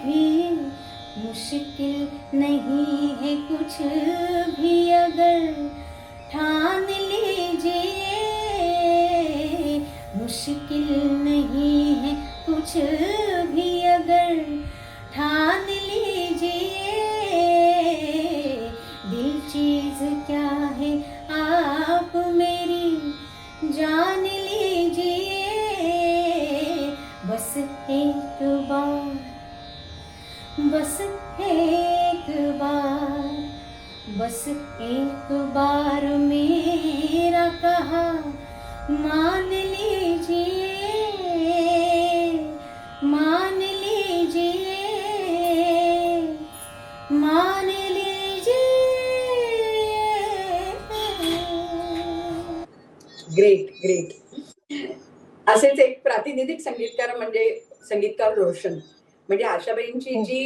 D: भी, मुश्किल नहीं है कुछ भी अगर ठान लीजिए, मुश्किल नहीं है कुछ भी अगर ठान लीजिए, दिल चीज क्या है आप मेरी जान लीजिए, बस एक बार, बस एक बार, बस एक बार मेरा कहा मान लीजिए, मान लीजिए, मान लीजिए।
A: Great great. असेच एक प्रातिनिधिक संगीतकार म्हणजे संगीतकार रोशन. म्हणजे आशाबाईंची जी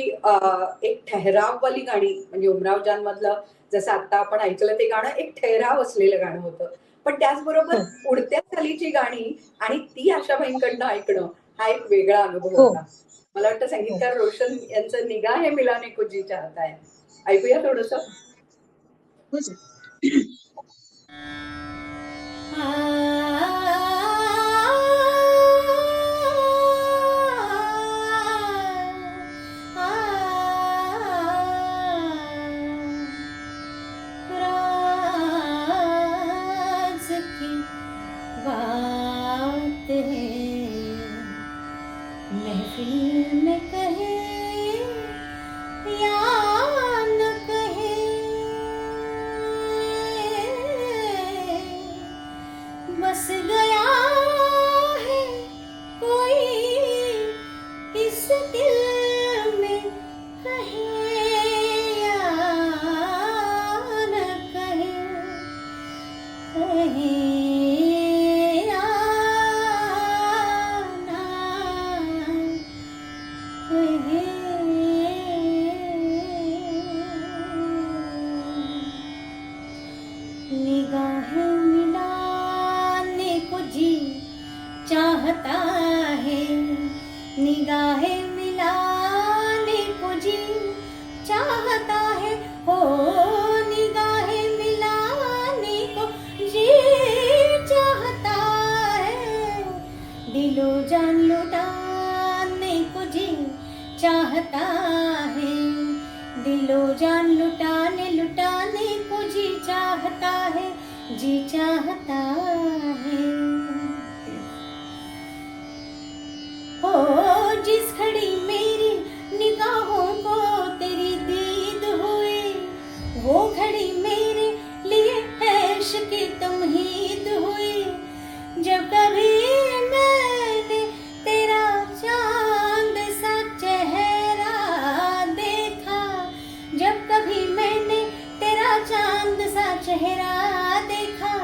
A: एक ठहराववाली गाणी, म्हणजे उमराव जान मधलं जसं आता आपण ऐकलं ते गाणं एक ठहराव असलेलं गाणं होतं, पण त्याचबरोबर उडत्या चालीची गाणी आणि ती आशाबाईंकडनं ऐकणं हा एक वेगळा अनुभव होता. मला वाटतं संगीतकार रोशन यांचं निगाहे मिलाने को जी चाहता है ऐकूया थोडस.
D: बात है महफिल में कहे या न कहे, बस गया है कोई इस दिल में कहे या न कहे, कहे निगाहें मिलाने को जी चाहता है, निगाहें मिलाने को जी चाहता है, हो निगाहें मिलाने को जी चाहता है, दिलो जान लुटाने को जी चाहता है, दिलो जान लुटाने लुटाने को जी चाहता है, जी चाहता है, हो जिस घड़ी मेरी निगाहों को तेरी दीद हुई, वो घड़ी मेरे लिए ऐश की तमहीद हुई, जब कभी मैंने तेरा चांद सा चेहरा देखा, जब कभी मैंने तेरा चांद सा चेहरा देखा,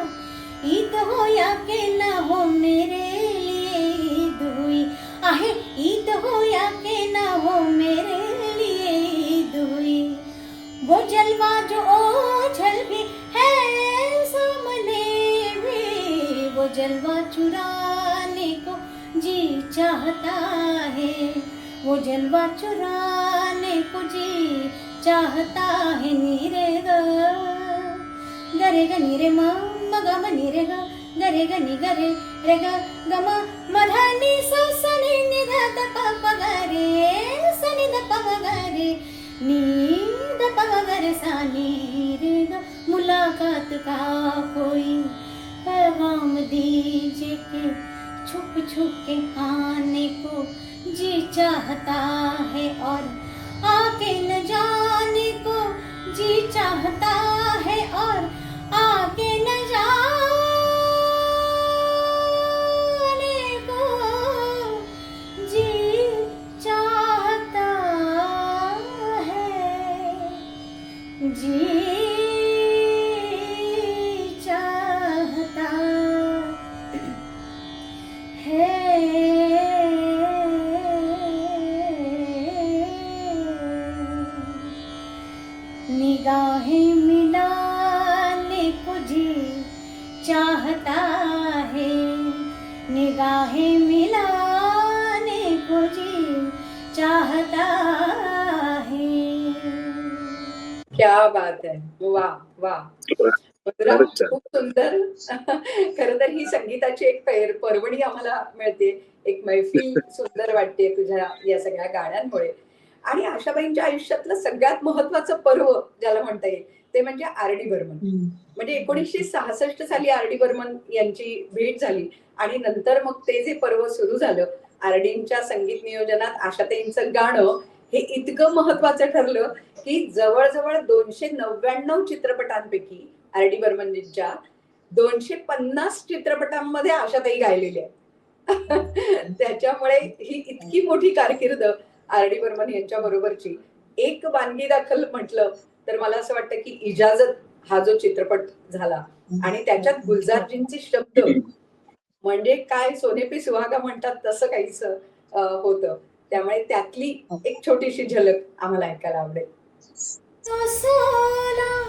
D: ईद हो या के ना हो मेरे लिए ईद हुई, आहे ईद हो या के ना हो मेरे लिए ईद हुई, वो जलवा जो ओझल भी है सामने में, वो जलवा चुराने को जी चाहता है, वो जलवा चुराने को जी चाहता है। नीरे ग गरे ग नीरे म ग म नीरे ग गरे ग नि गरे रे ग ग म म ध नि स स नि नि ध द प प ग रे स नि द प ग रे नी द प ग रे सा नी रे ग। मुलाकात का कोई पैगाम दीजिए कि छुप छुप के आने को जी चाहता है, और आके न जाने को जी चाहता है, और आके न जाने को जी चाहता है, जी चाहता है। निगाहें मिलाने को जी चाहता है, निगाहें मिलाने को जी चाहता है।
A: क्या बात है, वा वा मधुरा,
E: फारच छान.
A: खूप सुंदर. खर तर ही संगीताची एक पर्वणी आम्हाला मिळते, एक मैफिल सुंदर वाटते तुझ्या या सगळ्या गाण्यांमुळे. आणि आशाबाईंच्या आयुष्यातलं सगळ्यात महत्वाचं पर्व ज्याला म्हणता येईल ते म्हणजे आर डी बर्मन. म्हणजे 1966 साली आर डी बर्मन यांची भेट झाली आणि नंतर मग ते जे पर्व सुरू झालं, आर डींच्या संगीत नियोजनात आशाताईंचं गाणं हे इतकं महत्वाचं ठरलं की जवळजवळ 299 चित्रपटांपैकी आर डी बर्मनजींच्या 250 चित्रपटांमध्ये आशाताई गायलेल्या आहेत. त्याच्यामुळे ही इतकी मोठी कारकीर्द आर डी बर्मन यांच्या बरोबरची. एक वानगी दाखल म्हटलं तर मला असं वाटतं की इजाजत हा जो चित्रपट झाला आणि त्याच्यात गुलजारजींचे शब्द म्हणजे काय सोने पे सुहागा म्हणतात तसं काहीच होतं. त्यामुळे त्यातली एक छोटीशी झलक आम्हाला ऐकायला आवडेल.
D: सोला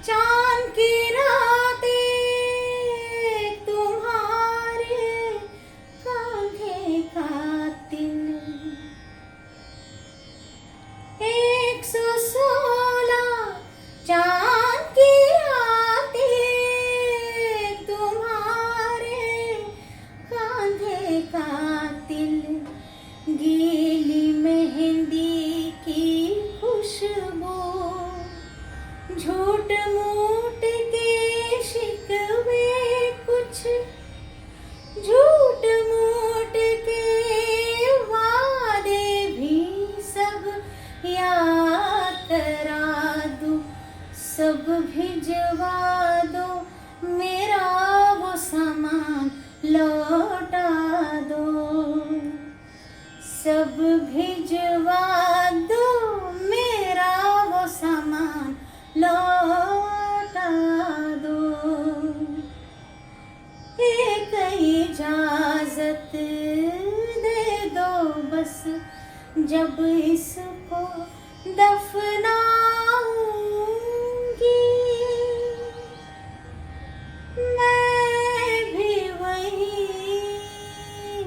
D: चांद की रातें तुम्हारे कांधे का तिल, 116 चांद की रातें तुम्हारे कांधे का तिल, गीली मेहंदी की खुशबू, झूठ मूठ के शिकवे कुछ, झूठ मूठ के वादे भी सब याद करा दूं, सब भिजवा दो, मेरा वो सामान लौटा दो, सब भिजवा दो, मेरा वो सामान लौटा दो। एक इजाजत दे दो बस, जब इसको दफनाऊंगी, मैं भी वहीं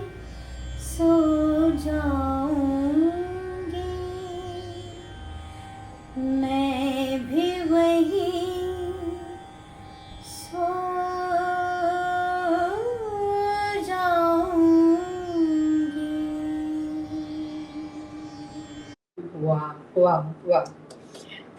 D: सो जाऊंगी, मैं भी वहीं सो जाऊंगी।
A: वा वा वा,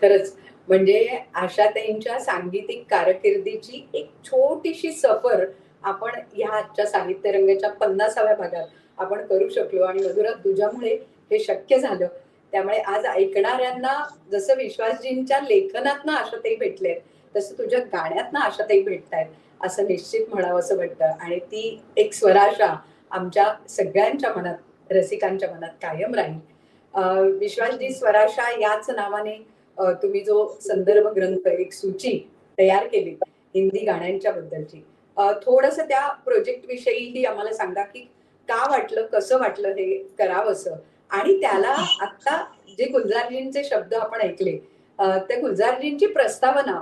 A: खरंच म्हणजे आशाताईंच्या सांगीतिक कारकिर्दीची एक छोटीशी सफर आपण ह्या आजच्या साहित्य रंगाच्या 50व्या भागात आपण करू शकलो. आणि मधुरा, तुझ्यामुळे हे शक्य झालं. त्यामुळे आज ऐकणाऱ्यांना जसं विश्वासजींच्या लेखनातनं आशाताई भेटले तसं तुझ्या गाण्यातनं आशाताई भेटतायत असं निश्चित म्हणावं असं वाटतं. आणि ती एक स्वराशा आमच्या सगळ्यांच्या मनात, रसिकांच्या मनात कायम राहील. विश्वासजी स्वराशा याच नावाने तुम्ही जो संदर्भ ग्रंथ, एक सूची तयार केली हिंदी गाण्यांच्या बद्दलची, थोडस त्या प्रोजेक्ट विषयीही आम्हाला सांगा की का वाटलं, कसं वाटलं हे करावंसं. आणि त्याला आता जे गुलजारजींचे शब्द आपण ऐकले ते गुलजारजींची प्रस्तावना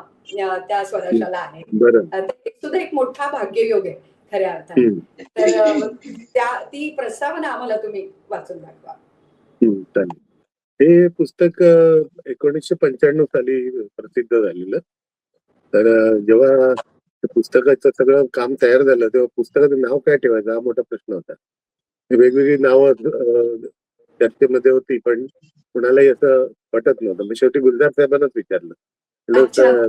A: त्या स्वराशाला आहे.
E: बरं.
A: ते सुद्धा एक मोठा भाग्ययोग आहे खऱ्या अर्थाने. तर ती प्रस्तावना आम्हाला तुम्ही वाचून दाखवा.
E: चालेल. हे पुस्तक 1995 साली प्रसिद्ध झालेलं. तर जेव्हा पुस्तकाचं सगळं काम तयार झालं तेव्हा पुस्तकाचं नाव काय ठेवायचं हा मोठा प्रश्न होता. वेगवेगळी नावं चर्चेमध्ये होती, पण कुणालाही असं पटत नव्हतं. मी शेवटी गुलजार साहेबांनाच विचारलं,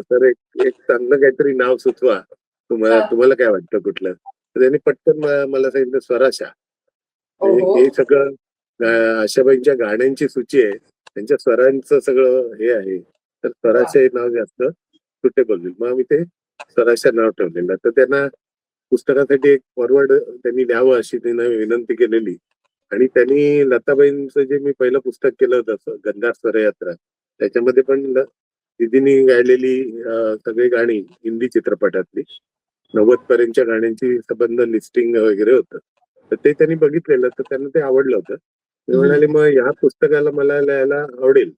E: सर एक चांगलं काहीतरी नाव सुचवा, तुम्हाला काय वाटतं कुठलं? तर त्यांनी पटकन मला सांगितलं स्वराशा. हे सगळं आशाबाईंच्या गाण्यांची सूची आहे, त्यांच्या स्वरांचं सगळं हे आहे, तर स्वराशा हे नाव जास्त सुटेबल होईल. मग आम्ही ते स्वराशा नाव ठेवलेलं. तर त्यांना पुस्तकासाठी एक फॉरवर्ड त्यांनी द्यावं अशी त्यांना विनंती केलेली. आणि त्यांनी लताबाईंचं जे मी पहिलं पुस्तक केलं होतं गंधार स्वरयात्रा, त्याच्यामध्ये पण दीदींनी गायलेली सगळी गाणी हिंदी चित्रपटातली 90 पर्यंतच्या गाण्यांची संबंध लिस्टिंग वगैरे होतं. तर ते त्यांनी बघितलेलं, तर त्यांना ते आवडलं होतं. ते म्हणाले मग ह्या पुस्तकाला मला लिहायला आवडेल.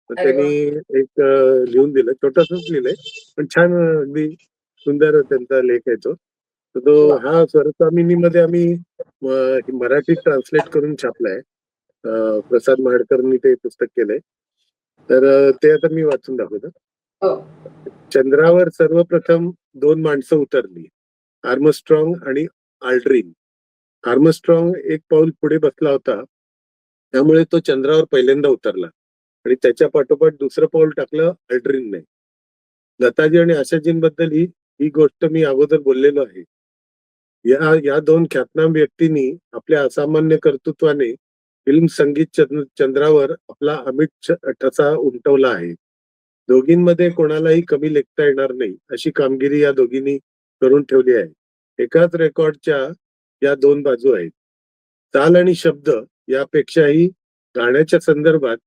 E: तर त्यांनी एक लिहून दिलं, छोटंसंच लिहिलंय, पण छान अगदी सुंदर त्यांचा लेख आहे तो. तर तो हा स्वरसामिनीमध्ये आम्ही मराठीत ट्रान्सलेट करून छापलाय. प्रसाद महाडकरनी ते पुस्तक केलंय. तर ते आता मी वाचून दाखवतो. चंद्रावर सर्वप्रथम 2 माणसं उतरली, आर्मस्ट्रॉंग आणि आल्ड्रिन. आर्मस्ट्रॉंग एक पाऊल पुढे बसला होता, त्यामुळे तो चंद्रावर पहिल्यांदा उतरला आणि त्याच्या पाठोपाठ दुसरं पाऊल टाकलं अल्ड्रिनने. लताजी आणि आशाजींबद्दल ही गोष्ट मी अगोदर बोललेलो आहे. या 2 ख्यातनाम व्यक्तींनी आपल्या असामान्य कर्तृत्वाने फिल्म संगीत चंद्रावर आपला अमिट ठसा उमटवला आहे. दोघींमध्ये कोणालाही कमी लेखता येणार नाही अशी कामगिरी या दोघींनी करून ठेवली आहे. एकाच रेकॉर्डच्या या 2 बाजू आहेत. ताल आणि शब्द यापेक्षाही गाण्याच्या संदर्भात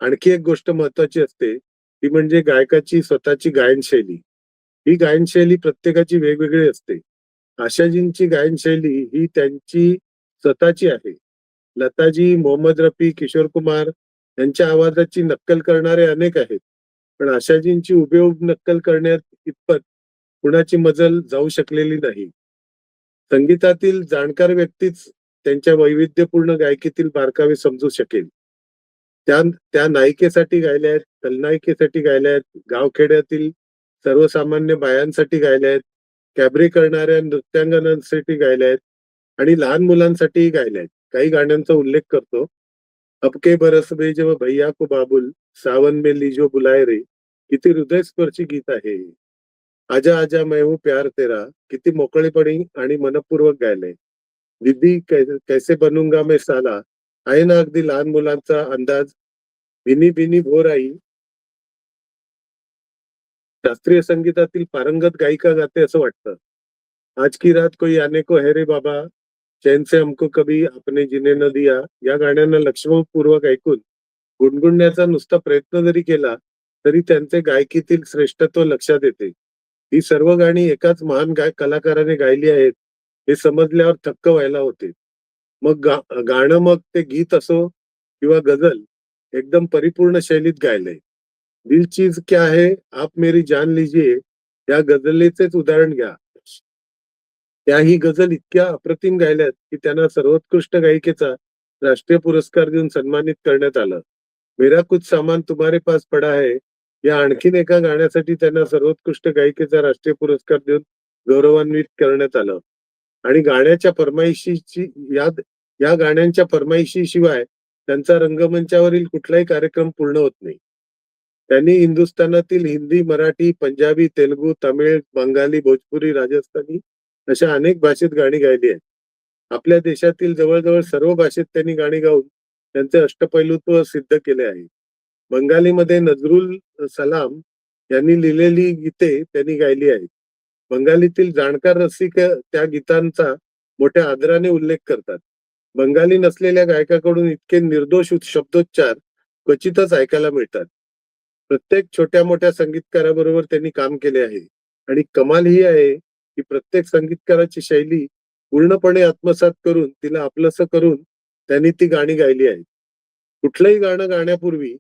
E: आणखी एक गोष्ट महत्वाची असते, ती म्हणजे गायकाची स्वतःची गायनशैली. ही गायनशैली प्रत्येकाची वेगवेगळी असते. आशाजींची गायनशैली ही त्यांची स्वतःची आहे. लताजी, मोहम्मद रफी, किशोर कुमार यांच्या आवाजाची नक्कल करणारे अनेक आहेत, पण आशाजींची हुबेहूब नक्कल करण्यात इतपत कुणाची मजल जाऊ शकलेली नाही. संगीतातील जाणकार व्यक्तीच त्यांच्या वैविध्यपूर्ण गायकीतील बारकावे समजू शकेल. त्या नायिकेसाठी गायल्या आहेत, खलनायिकेसाठी गायल्या आहेत, गावखेड्यातील सर्वसामान्य बायांसाठी गायल्या आहेत, कॅबरे करणाऱ्या नृत्यांगनांसाठी गायल्या आहेत आणि लहान मुलांसाठीही गायल्या आहेत. काही गाण्यांचा उल्लेख करतो. अब के बरस में जब भैया को बाबुल, सावन में लीजो बुलाए रे, किती हृदयस्पर्शी गीत आहे. आजा आजा मैं हूं प्यार तेरा, किती मोकळेपणी आणि मनपूर्वक गायलंय. दीदी कैसे बनूंगा मैं साला आहे ना अगदी लहान मुलांचा अंदाज. भिनी भिनी भोर आई शास्त्रीय संगीतातील पारंगत गायिका गाते असं वाटतं. आज की रात कोई आने को है रे बाबा, चैन से हमको कभी आपने जीने न दिया या गाण्यांना लक्षपूर्वक ऐकून गुणगुणण्याचा नुसता प्रयत्न जरी केला तरी त्यांचे गायकीतील श्रेष्ठत्व लक्षात येते. ही सर्व गाणी एकाच महान कलाकाराने गायली आहेत हे समजल्यावर थक्क व्हायला होते. मग गाणं मग ते गीत असो किंवा गझल एकदम परिपूर्ण शैलीत गायलंय. दिल चीज क्या है आप मेरी जान लीजिए या गझलेचेच उदाहरण घ्या. त्याही गझल इतक्या अप्रतिम गायल्यात की त्यांना सर्वोत्कृष्ट गायिकेचा राष्ट्रीय पुरस्कार देऊन सन्मानित करण्यात आलं. मेरा कुछ सामान तुम्हारे पास पडा है या आणखीन एका गाण्यासाठी त्यांना सर्वोत्कृष्ट गायिकेचा राष्ट्रीय पुरस्कार देऊन गौरवान्वित करण्यात आलं. आणि गाण्याच्या फरमाईशीची या गाण्यांच्या फरमाईशीशिवाय त्यांचा रंगमंचावरील कुठलाही कार्यक्रम पूर्ण होत नाही. त्यांनी हिंदुस्थानातील हिंदी, मराठी, पंजाबी, तेलुगू, तमिळ, बंगाली, भोजपुरी, राजस्थानी अशा अनेक भाषेत गाणी गायली आहेत. आपल्या देशातील जवळजवळ सर्व भाषेत त्यांनी गाणी गाऊन त्यांचे अष्टपैलुत्व सिद्ध केले आहे. बंगालीमध्ये नजरुल सलाम यांनी लिहिलेली गीते त्यांनी गायली आहेत. बंगालीतील जाणकार रसिक त्या गीतांचा मोठ्या आदराने उल्लेख करतात. बंगाली नसलेल्या गायकाकडून इतके निर्दोष शब्दोच्चार क्वचितच ऐकायला मिळतात. प्रत्येक छोट्या मोठ्या संगीतकाराबरोबर त्यांनी काम केले आहे आणि कमाल ही आहे की प्रत्येक संगीतकाराची शैली पूर्णपणे आत्मसात करून तिला आपलंसं करून त्यांनी ती गाणी गायली आहेत. कुठलंही गाणं गाण्यापूर्वी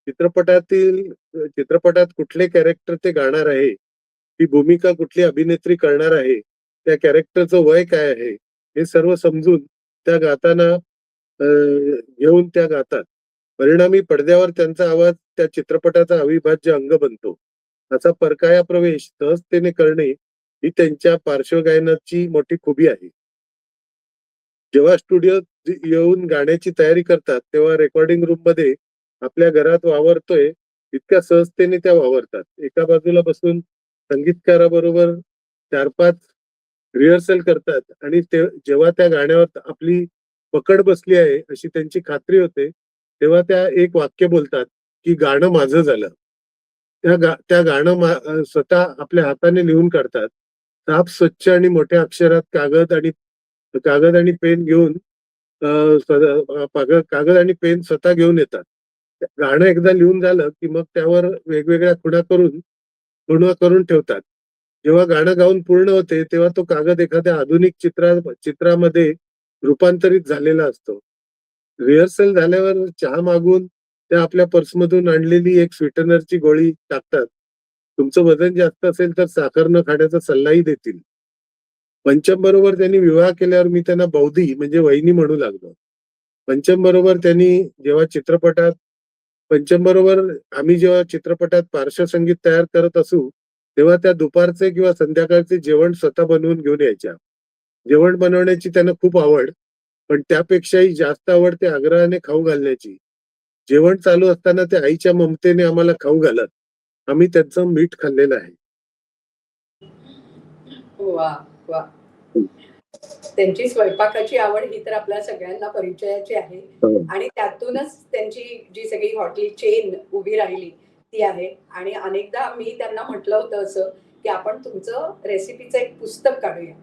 E: चित्रपटात कुठले कॅरेक्टर ते गाणार आहे, ती भूमिका कुठली अभिनेत्री करणार आहे, त्या कॅरेक्टरचं वय काय आहे, हे सर्व समजून त्या गाताना घेऊन त्या गातात. परिणामी पडद्यावर त्यांचा आवाज त्या चित्रपटाचा अविभाज्य अंग बनतो. असा परकाया प्रवेश सहजतेने करणे ही त्यांच्या पार्श्वगायनाची मोठी खूबी आहे. जेव्हा स्टुडिओत येऊन गाण्याची तयारी करतात तेव्हा रेकॉर्डिंग रूम मध्ये आपल्या घरात वावरतोय इतक्या सहजतेने त्या वावरतात. एका बाजूला बसून संगीतकाराबरोबर 4-5 रिहर्सल करतात आणि जेव्हा त्या गाण्यावर आपली पकड बसली आहे अशी त्यांची खात्री होते, तेव्हा त्या एक वाक्य बोलतात की गाणं माझं झालं. त्या गाणं स्वतः आपल्या हाताने लिहून काढतात. साफ स्वच्छ आणि मोठ्या अक्षरात कागद आणि पेन घेऊन कागद आणि पेन स्वतः घेऊन येतात. गाणं एकदा लिहून झालं की मग त्यावर वेगवेगळ्या खुणा करून ठेवतात. जेव्हा गाणं गाऊन पूर्ण होते तेव्हा तो कागद एखाद्या आधुनिक चित्रामध्ये रूपांतरित झालेला असतो. रिहर्सल झाल्यावर चहा मागून त्या आपल्या पर्समधून आणलेली एक स्वीटनरची गोळी टाकतात. तुमचं वजन जास्त असेल तर साखर न खाण्याचा सल्लाही देतील. पंचम बरोबर त्यांनी विवाह केल्यावर मी त्यांना बौद्धी म्हणजे वहिनी म्हणू लागलो. पंचम बरोबर आम्ही जेव्हा चित्रपटात पार्श्वसंगीत तयार करत असू तेव्हा त्या दुपारचे किंवा संध्याकाळचे जेवण स्वतः बनवून घेऊन यायच्या. जेवण बनवण्याची त्यांना खूप आवड, पण त्यापेक्षाही जास्त आवड ते आग्रहाने खाऊ घालण्याची. जेवण चालू असताना ते आईच्या ममतेने आम्हाला खाऊ घालत. आम्ही त्यांचं मीठ खाल्लेलं आहे.
A: वा वा. त्यांची स्वयंपाकाची आवड ही तर आपल्या सगळ्यांना परिचयाची आहे आणि त्यातूनच त्यांची जी सगळी हॉटेल चेन उभी राहिली ती आहे. आणि अनेकदा मी त्यांना म्हटलं होतं असं की आपण तुमचं रेसिपीचं एक पुस्तक काढूया.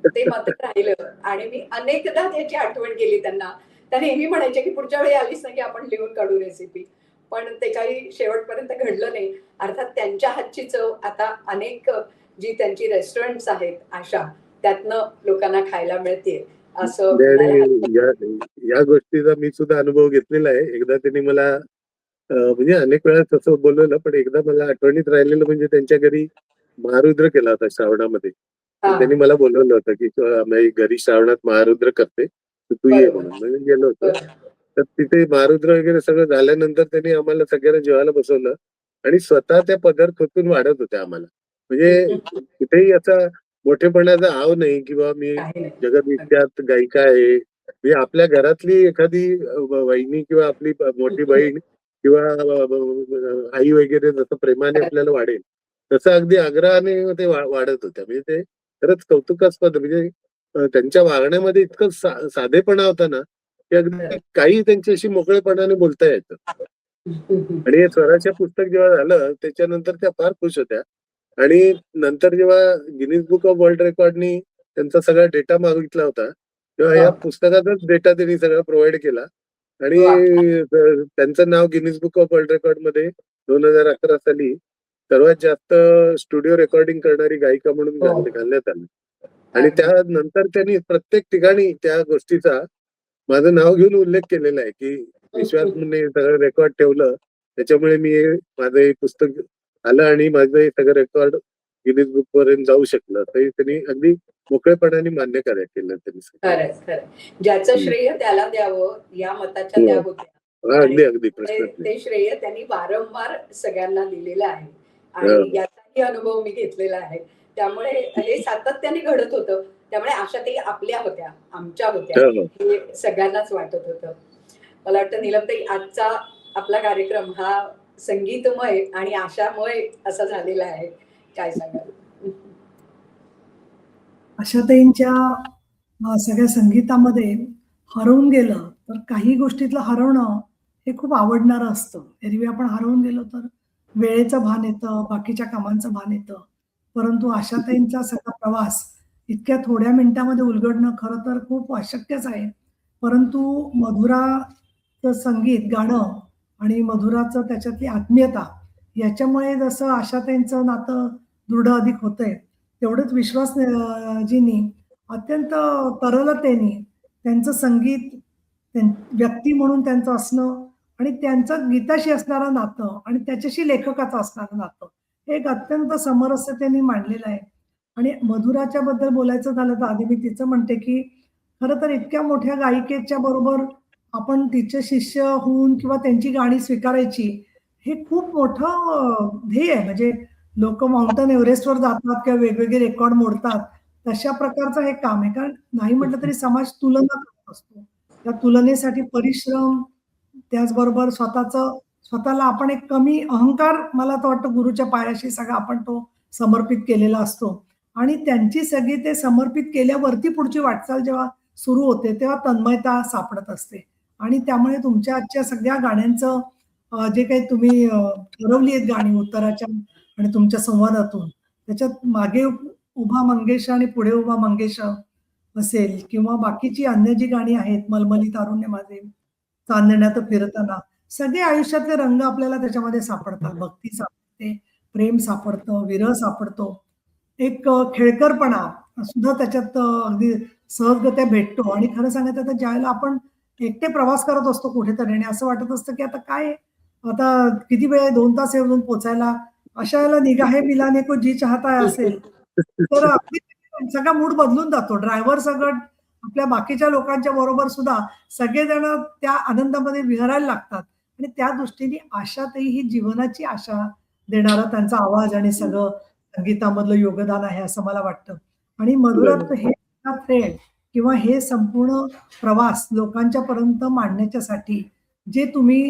A: ते मात्र राहिलं आणि मी अनेकदा त्याची आठवण केली त्यांना. त्या नेहमी म्हणायचे की पुढच्या वेळी आलीच ना की आपण लिहून काढू रेसिपी, पण ते काही शेवटपर्यंत घडलं नाही. अर्थात त्यांच्या हातची चव आता अनेक जी त्यांची रेस्टॉरंट्स आहेत अशा त्यातनं लोकांना खायला मिळते असं
E: या गोष्टीचा मी सुद्धा अनुभव घेतलेला आहे. एकदा त्यांनी मला म्हणजे अनेक वेळा तसं बोलवलं, पण एकदा मला आठवणीत राहिलेलं म्हणजे त्यांच्या घरी महारुद्र केला होता श्रावणामध्ये. त्यांनी मला बोलवलं होतं की आम्ही घरी श्रावणात महारुद्र करते, तू ये म्हणून. म्हणजे गेलो होतो. तर तिथे महारुद्र वगैरे सगळं झाल्यानंतर त्यांनी आम्हाला सगळ्यांना जेवायला बसवलं आणि स्वतः त्या पदार्थ खोतून वाढत होत्या आम्हाला. म्हणजे कुठेही असा मोठेपणाचा हाव नाही किंवा मी जगविख्यात गायिका आहे. म्हणजे आपल्या घरातली एखादी वहिनी किंवा आपली मोठी बहीण किंवा आई वगैरे जसं प्रेमाने आपल्याला वाढेल तसं अगदी आग्रहाने ते वाढत होत्या. म्हणजे ते खरंच कौतुकास्पद. म्हणजे त्यांच्या वागण्यामध्ये इतकं साधेपणा होता ना की अगदी काही त्यांच्याशी मोकळेपणाने बोलता येतं. आणि हे स्वराच्या पुस्तक जेव्हा झालं त्याच्यानंतर त्या फार खुश होत्या. आणि नंतर जेव्हा गिनीज बुक ऑफ वर्ल्ड रेकॉर्डनी त्यांचा सगळा डेटा मागितला होता तेव्हा या पुस्तकाचाच डेटा त्यांनी सगळा प्रोव्हाइड केला आणि त्यांचं नाव Guinness book of world record मध्ये 2011 साली सर्वात जास्त स्टुडिओ रेकॉर्डिंग करणारी गायिका म्हणून घालण्यात आलं. आणि त्यानंतर त्यांनी प्रत्येक ठिकाणी त्या गोष्टीचा माझं नाव घेऊन उल्लेख केलेला आहे की विश्वासने सगळं रेकॉर्ड ठेवलं, त्याच्यामुळे मी माझं हे पुस्तक आलं आणि माझं हे सगळं रेकॉर्ड गिनीज बुक पर्यंत जाऊ शकलं. तरी त्यांनी अगदी मोकळेपणाने मान्य केलं त्यांनी.
A: खरं ज्याचं श्रेय त्याला द्यावं या मताच्या त्या होत्या.
E: अगदी
A: ते श्रेय त्यांनी वारंवार सगळ्यांना दिलेलं आहे आणि याचाही अनुभव मी घेतलेला आहे. त्यामुळे हे सातत्याने घडत होतं. त्यामुळे आशा ते आपल्या होत्या, आमच्या होत्या हे सगळ्यांनाच वाटत होतं. मला वाटतं नीलमताई आजचा आपला कार्यक्रम हा संगीतमय आणि आशामय असा झालेला आहे. काय सांगाल?
B: आशाताईंच्या सगळ्या संगीतामध्ये हरवून गेलं तर काही गोष्टीतलं हरवणं हे खूप आवडणारं असतं. एरवी आपण हरवून गेलो तर वेळेचं भान येतं, बाकीच्या कामांचं भान येतं. परंतु आशाताईंचा सगळा प्रवास इतक्या थोड्या मिनिटामध्ये उलगडणं खरं तर खूप अशक्यच आहे. परंतु मधुराचं संगीत गाणं आणि मधुराचं त्याच्यातली आत्मीयता याच्यामुळे जसं आशाताईंचं नातं दृढ अधिक होतंय तेवढंच विश्वास जींनी अत्यंत तरलतेने त्यांचं संगीत व्यक्ती म्हणून त्यांचं असणं आणि त्यांचं गीताशी असणारं नातं आणि त्याच्याशी लेखकाचं असणारं नातं हे एक अत्यंत समरसतेने मांडलेलं आहे. आणि मधुराच्या बद्दल बोलायचं झालं तर आधी मी तिचं म्हणते, की खरं तर इतक्या मोठ्या गायिकेच्या बरोबर आपण तिचे शिष्य होऊन किंवा त्यांची गाणी स्वीकारायची, हे खूप मोठं ध्येय आहे. म्हणजे लोकं माउंटन एव्हरेस्टवर जातात किंवा वेगवेगळे रेकॉर्ड मोडतात. तशा प्रकारचं हे काम आहे. कारण नाही म्हटलं तरी समाज तुलना करत असतो. त्या तुलनेसाठी परिश्रम, त्याचबरोबर स्वतःला आपण एक कमी अहंकार मला तर वाटतं गुरुच्या पायाशी सगळा आपण तो समर्पित केलेला असतो. आणि त्यांची सगळी ते समर्पित केल्यावरती पुढची वाटचाल जेव्हा सुरू होते, तेव्हा तन्मयता सापडत असते. आणि त्यामुळे तुमच्या आजच्या सगळ्या गाण्यांचं जे काही तुम्ही ठरवली आहेत गाणी उत्तराच्या आणि तुमच्या संवादातून, त्याच्यात मागे उभा मंगेश आणि पुढे उभा मंगेश असेल किंवा बाकीची अन्य जी गाणी आहेत, मलमली तारुण्य माझे, चांदण्यात फिरताना, सगळे आयुष्यातले रंग आपल्याला त्याच्यामध्ये सापडतात. भक्ती सापडते, प्रेम सापडतं, विरह सापडतो. एक खेळकरपणा सुद्धा त्याच्यात अगदी सहजगत्या भेटतो. आणि खरं सांगायचं तर ज्यावेळेला आपण एकटे प्रवास करत असतो कुठेतरी आणि असं वाटत असतं, की आता काय आता किती वेळ आहे, 2 तास येऊन पोहोचायला. अशा वेळेला निगाहे मिलाने को जी चाहता है असेल, तर अगदी सगळा मूड बदलून जातो. ड्रायव्हर सगळं आपल्या बाकीच्या लोकांच्या बरोबर सुद्धा सगळेजण त्या आनंदामध्ये विहरायला लागतात. आणि त्या दृष्टीने आशाताई ही जीवनाची आशा देणारा त्यांचा आवाज आणि सगळं संगीतामधलं योगदान आहे असं मला वाटतं. आणि मधुरात हे थ्रेड किंवा हे संपूर्ण प्रवास लोकांच्या पर्यंत मांडण्याच्यासाठी जे तुम्ही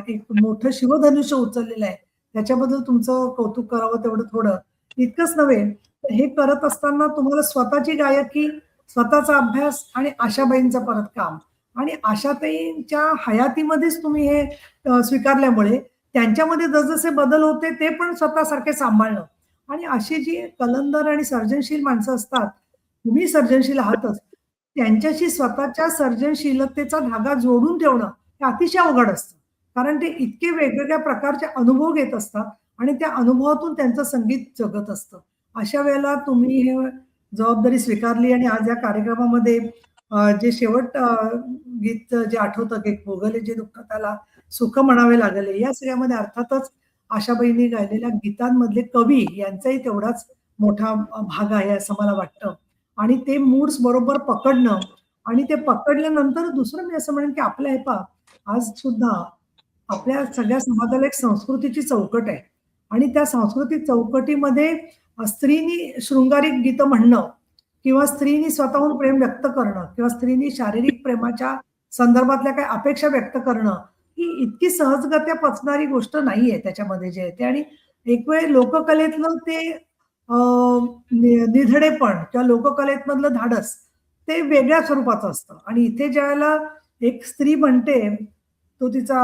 B: एक मोठं शिवधनुष्य उचललेलं आहे, त्याच्याबद्दल तुमचं कौतुक करावं तेवढं थोडं. इतकंच नव्हे, तर हे करत असताना तुम्हाला स्वतःची गायकी, स्वतःचा अभ्यास आणि आशाबाईंचं परत काम आणि आशाताईंच्या हयातीमध्येच तुम्ही हे स्वीकारल्यामुळे त्यांच्यामध्ये जसजसे बदल होते ते पण स्वतःसारखे सांभाळणं. आणि अशी जी कलंदर आणि सर्जनशील माणसं असतात, तुम्ही सर्जनशील आहातच, त्यांच्याशी स्वतःच्या सर्जनशीलतेचा धागा जोडून ठेवणं हे अतिशय अवघड असतं. कारण ते इतके वेगवेगळ्या प्रकारचे अनुभव घेत असतात आणि त्या अनुभवातून त्यांचं संगीत जगत असतं. अशा वेळेला तुम्ही हे जबाबदारी स्वीकारली आणि आज या कार्यक्रमामध्ये जे गीत जे आठवतं, की भोगले जे दुःख त्याला सुख म्हणावे लागले, या सगळ्यामध्ये अर्थातच आशाबाईंनी गायलेल्या गीतांमधले कवी यांचाही तेवढाच मोठा भाग आहे असं मला वाटतं. आणि ते मूड्स बरोबर पकडणं आणि ते पकडल्यानंतर दुसरं मी असं म्हणेन, की आपल्या हे पहा, आज सुद्धा आपल्या सगळ्या समाजाला एक संस्कृतीची चौकट आहे. आणि त्या सांस्कृतिक चौकटीमध्ये स्त्रीनी शृंगारिक गीतं म्हणणं किंवा स्त्रीनी स्वतःहून प्रेम व्यक्त करणं किंवा स्त्रीनी शारीरिक प्रेमाच्या संदर्भातल्या काही अपेक्षा व्यक्त करणं, ही इतकी सहजगत्या पचणारी गोष्ट नाहीये त्याच्यामध्ये जे येते. आणि एक वेळ लोककलेतलं ते निधडेपण किंवा लोककलेमधलं धाडस ते वेगळ्या स्वरूपाचं असतं. आणि इथे ज्यावेळेला एक स्त्री म्हणते, तो तिचा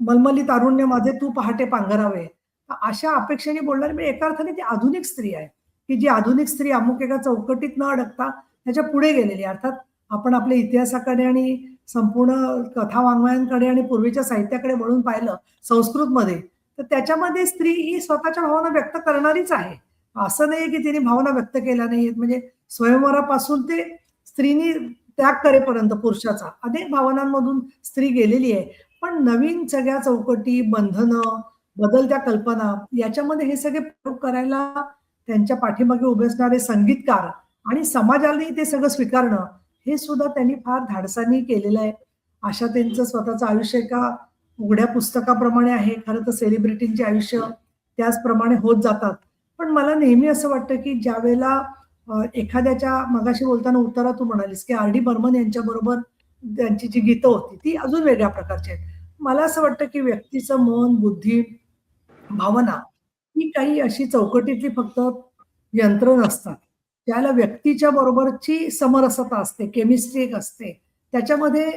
B: मलमली तारुण्य माझे तू पहाटे पांघरावे, तर अशा अपेक्षेने बोलणारी म्हणजे एका अर्थाने ती आधुनिक स्त्री आहे, की जी आधुनिक स्त्री अमुक एका चौकटीत न अडकता त्याच्या पुढे गेलेली आहे. अर्थात आपण आपल्या इतिहासाकडे आणि संपूर्ण कथा वाङ्मयांकडे आणि पूर्वीच्या साहित्याकडे वळून पाहिलं संस्कृतमध्ये, तर त्याच्यामध्ये स्त्री ही स्वतःच्या भावना व्यक्त करणारीच आहे. असं नाही की तिने भावना व्यक्त केल्या नाहीयेत. म्हणजे स्वयंवरापासून ते स्त्रीनी त्याग करेपर्यंत पुरुषाचा अनेक भावनांमधून स्त्री गेलेली आहे. पण नवीन सगळ्या चौकटी, बंधनं, बदलत्या कल्पना याच्यामध्ये हे सगळे प्रयोग करायला त्यांच्या पाठीमागे उभे असणारे संगीतकार आणि समाजाने ते सगळं स्वीकारणं, हे सुद्धा त्यांनी फार धाडसाने केलेलं आहे. आशाताईंचं स्वतःचं आयुष्य एका उघड्या पुस्तकाप्रमाणे आहे. खरं तर सेलिब्रिटींचे आयुष्य त्याचप्रमाणे होत जातात. पण मला नेहमी असं वाटतं, की ज्यावेळेला एखाद्याच्या मगाशी बोलताना उत्तरा तू म्हणालीस, की आर.डी. बर्मन यांच्याबरोबर त्यांची जी गीतं होती, ती अजून वेगळ्या प्रकारची आहेत. मला असं वाटतं, की व्यक्तीचं मन, बुद्धी, भावना ही काही अशी चौकटीतली फक्त यंत्र नसतात. त्याला व्यक्तीच्या बरोबरची समरसता असते, केमिस्ट्री एक असते. त्याच्यामध्ये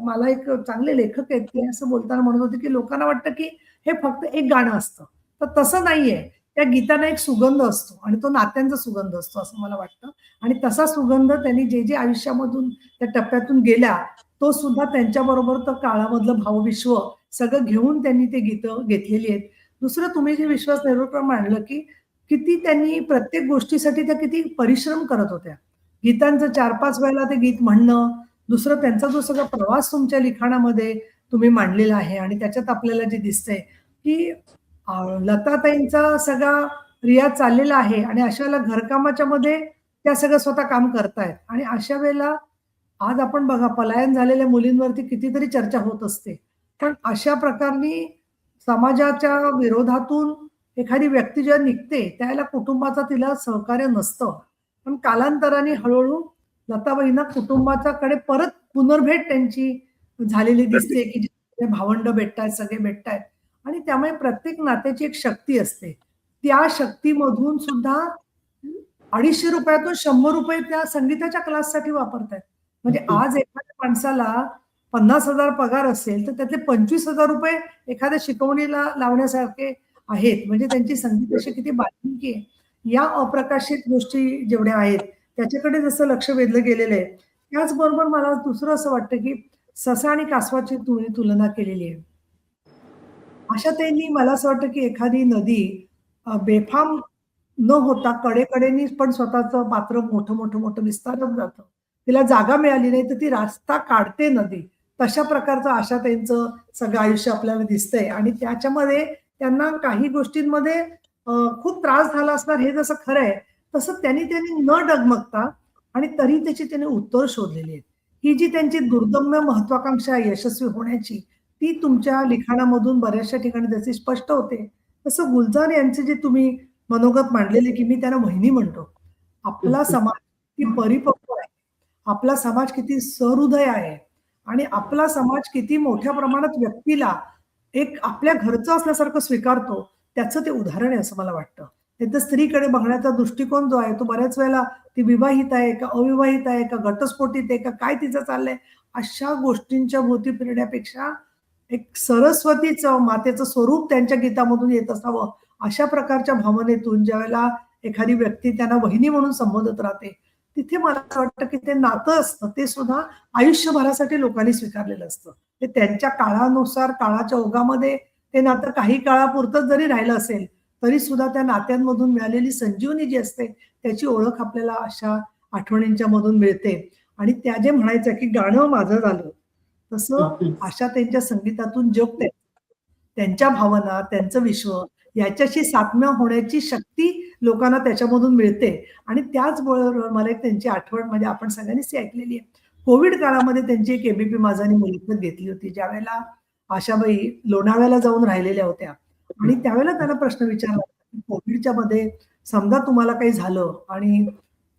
B: मला एक चांगले लेखक आहेत, ते असं बोलताना म्हणत होते, की लोकांना वाटतं, की हे फक्त एक गाणं असतं. तर तसं नाहीये. त्या गीतांना एक सुगंध असतो आणि तो नात्यांचा सुगंध असतो असं मला वाटतं. आणि तसा सुगंध त्यांनी जे आयुष्यामधून त्या टप्प्यातून गेल्या, तो सुद्धा त्यांच्याबरोबर तर काळामधलं भावविश्व सगळं घेऊन त्यांनी ते गीतं घेतलेली आहेत. दुसरं तुम्ही जे विश्वास नेहरूळकर मांडलं, की किती त्यांनी प्रत्येक गोष्टीसाठी त्या किती परिश्रम करत होत्या. गीतांचं 4-5 वेळेला ते गीत म्हणणं, दुसरं त्यांचा जो सगळा प्रवास तुमच्या लिखाणामध्ये, तुम्ही मांडलेला आहे आणि त्याच्यात आपल्याला जे दिसतंय की लताताईंचा सगळा रियाज चाललेला आहे आणि अशा वेळेला घरकामाच्या मध्ये त्या सगळं स्वतः काम करतायत आणि अशा वेळेला आज आपण बघा पलायन झालेल्या मुलींवरती कितीतरी चर्चा होत असते, पण अशा प्रकारनी समाजाच्या विरोधातून एखादी व्यक्ती जेव्हा निघते त्यावेळेला कुटुंबाचा तिला सहकार्य नसतं, पण कालांतराने हळूहळू लताबाईंना कुटुंबाच्याकडे परत पुनर्भेट त्यांची झालेली दिसते की जे भावंड भेटतायत, सगळे भेटतायत आणि त्यामुळे प्रत्येक नात्याची एक शक्ती असते. त्या शक्तीमधून सुद्धा ₹250 100 त्या संगीताच्या क्लाससाठी वापरतायत. म्हणजे आज एखाद्या माणसाला 50,000 पगार असेल तर त्यातले ₹25,000 एखाद्या शिकवणीला लावण्यासारखे आहेत. म्हणजे त्यांची संगीताशी किती बांधिलकी आहे. या अप्रकाशित गोष्टी जेवढ्या आहेत त्याच्याकडे जसं लक्ष वेधलं गेलेलं आहे, त्याचबरोबर मला दुसरं असं वाटतं की ससा आणि कासवाची तुम्ही तुलना केलेली आहे. अशा त्यांनी मला असं वाटतं की एखादी नदी बेफाम न होता कडेकडेनी पण स्वतःचं पात्र मोठं विस्तारत जातं. तिला जागा मिळाली नाही तर ती रास्ता काढते नदी. तशा प्रकारचं आशाताईंचं सगळं आयुष्य आपल्याला दिसतंय आणि त्याच्यामध्ये त्यांना काही गोष्टींमध्ये खूप त्रास झाला असणार हे जसं खरं आहे, तसं त्यांनी न डगमगता आणि तरी त्याची त्यांनी उत्तर शोधलेली आहेत. ही जी त्यांची दुर्दम्य महत्वाकांक्षा आहे यशस्वी होण्याची, ती तुमच्या लिखाणामधून बऱ्याचशा ठिकाणी त्याची स्पष्ट होते. तसं गुलजार यांचे जे तुम्ही मनोगत मांडलेले की मी त्यांना वहिनी म्हणतो. आपला समाज किती परिपक्व आहे, आपला समाज किती सहृदय आहे आणि आपला समाज किती मोठ्या प्रमाणात व्यक्तीला एक आपल्या घरचं असल्यासारखं स्वीकारतो, त्याचं ते उदाहरण आहे असं मला वाटतं. तर स्त्रीकडे बघण्याचा दृष्टिकोन जो आहे तो बऱ्याच वेळेला ती विवाहित आहे का अविवाहित आहे का घटस्फोटीत आहे का काय तिचं चाललंय, अशा गोष्टींच्या भोवती फिरण्यापेक्षा एक सरस्वतीचं मातेचं स्वरूप त्यांच्या गीतामधून येत असावं, अशा प्रकारच्या भावनेतून ज्यावेळेला एखादी व्यक्ती त्यांना वहिनी म्हणून संबोधत राहते, तिथे मला असं वाटतं की ते नातं असतं ते सुद्धा आयुष्यभरासाठी लोकांनी स्वीकारलेलं असतं. ते त्यांच्या काळानुसार काळाच्या ओघामध्ये ते नातं काही काळापुरतं जरी राहिलं असेल, तरी सुद्धा त्या नात्यांमधून मिळालेली संजीवनी जी असते त्याची ओळख आपल्याला अशा आठवणींच्या मधून मिळते. आणि त्या जे म्हणायचं की गाणं माझं झालं, तसं आशा त्यांच्या संगीतातून जग त्यांच्या भावना, त्यांचं विश्व याच्याशी साम्य होण्याची शक्ती लोकांना त्याच्यामधून मिळते. आणि त्याचबरोबर मला एक त्यांची आठवण म्हणजे आपण सगळ्यांनीच ती ऐकलेली आहे. कोविड काळामध्ये त्यांची एक एबीपी माझानी मुलाखत घेतली होती, ज्यावेळेला आशाबाई लोणावळ्याला जाऊन राहिलेल्या होत्या आणि त्यावेळेला त्यांना प्रश्न विचारला की कोविडच्या मध्ये समजा तुम्हाला काही झालं आणि